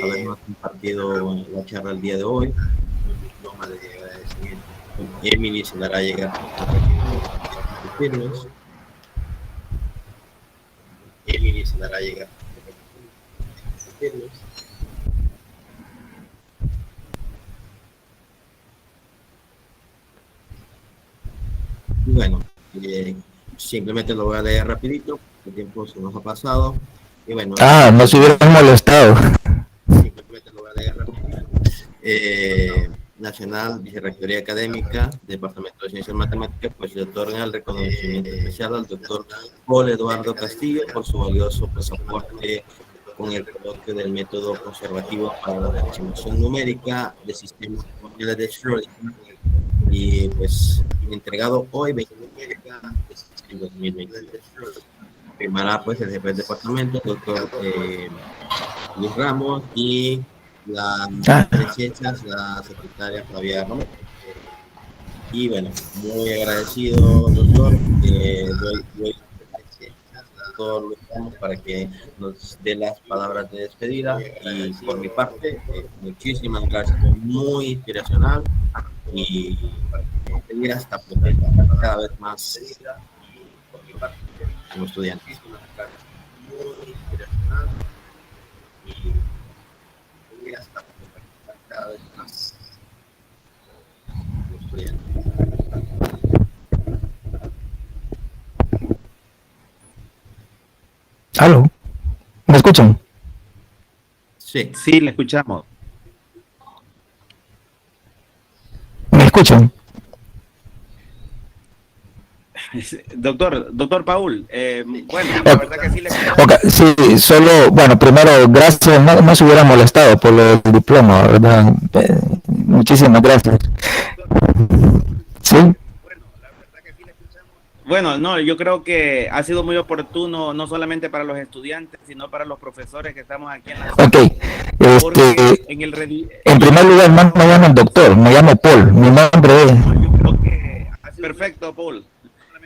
habernos compartido la charla el día de hoy. Un diploma de agradecimiento. Emily se dará llegar firmes. Emily se dará llegar firmes. Bueno, simplemente lo voy a leer rapidito, el tiempo se nos ha pasado. Y bueno, no se hubieran molestado. Simplemente lo voy a leer rapidito. Nacional, Vicerrectoría Académica, Departamento de Ciencias Matemáticas, pues le otorga el reconocimiento especial al doctor Paul Eduardo Castillo por su valioso aporte con el coloquio del método conservativo para la aproximación numérica de sistemas de Schrödinger, y pues entregado hoy 29 de 2020. Firmará pues el jefe del departamento, el doctor Luis Ramos, y la de ciencias, la secretaria Flavia Romero. Y bueno, muy agradecido, doctor. Doy todos los estamos para que nos dé las palabras de despedida, y por mi parte muchísimas gracias, muy inspiracional, y seguir hasta cada vez más como estudiante. Muy inspiracional y seguir hasta cada vez más como estudiante. ¿Aló? ¿Me escuchan? Sí, le escuchamos. ¿Me escuchan? Doctor Paul, bueno, la verdad que sí le escuchamos. Okay, sí, solo, bueno, primero, gracias, no se hubiera molestado por el diploma, ¿verdad? Muchísimas gracias. ¿Sí? Bueno, no, yo creo que ha sido muy oportuno, no solamente para los estudiantes, sino para los profesores que estamos aquí en la sala. Ok, en primer lugar, no me llamo el doctor, me llamo Paul, mi nombre es... Yo creo que perfecto, Paul.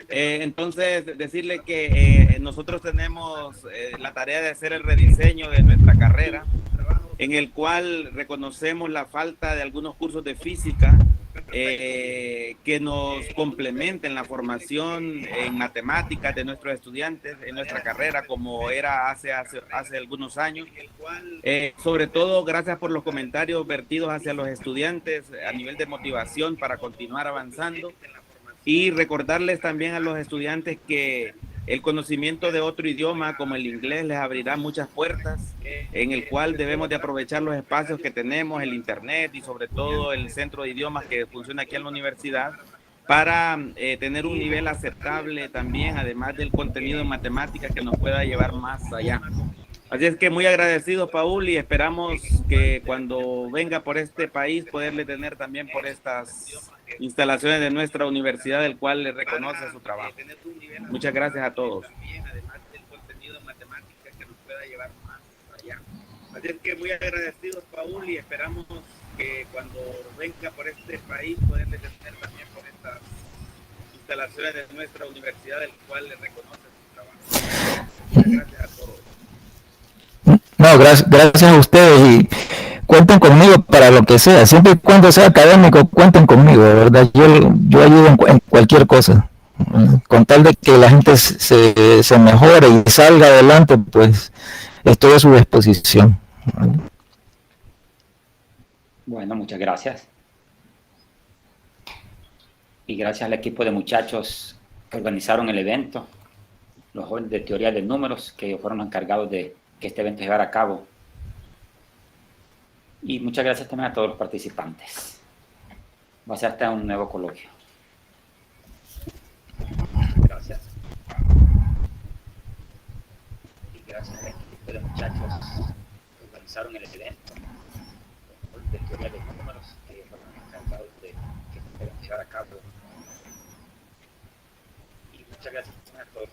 Entonces, decirle que nosotros tenemos la tarea de hacer el rediseño de nuestra carrera. en el cual reconocemos la falta de algunos cursos de física que nos complementen la formación en matemáticas de nuestros estudiantes en nuestra carrera, como era hace algunos años. Sobre todo, gracias por los comentarios vertidos hacia los estudiantes a nivel de motivación para continuar avanzando, y recordarles también a los estudiantes que el conocimiento de otro idioma como el inglés les abrirá muchas puertas, en el cual debemos de aprovechar los espacios que tenemos, el internet y sobre todo el centro de idiomas que funciona aquí en la universidad, para tener un nivel aceptable también, además del contenido en matemáticas que nos pueda llevar más allá. Así es que muy agradecidos, Paul, y esperamos que cuando venga por este país poderle tener también por estas instalaciones de nuestra universidad, el cual le reconoce su trabajo. Muchas gracias a todos. Así es que muy agradecidos, Paul, y esperamos que cuando venga por este país poderle tener también por estas instalaciones de nuestra universidad, el cual le reconoce su trabajo. Muchas gracias a todos. No, gracias a ustedes y cuenten conmigo para lo que sea, siempre y cuando sea académico, cuenten conmigo, de verdad, yo ayudo en cualquier cosa, con tal de que la gente se mejore y salga adelante, pues estoy a su disposición. Bueno, muchas gracias. Y gracias al equipo de muchachos que organizaron el evento, los jóvenes de teoría de números que fueron los encargados de que este evento se llevara a cabo. Y muchas gracias también a todos los participantes. Va a ser hasta un nuevo coloquio. Gracias. Y gracias al equipo de muchachos que organizaron el evento, los de teoría de números que fueron encargados de que se llevara a cabo. Y muchas gracias a todos.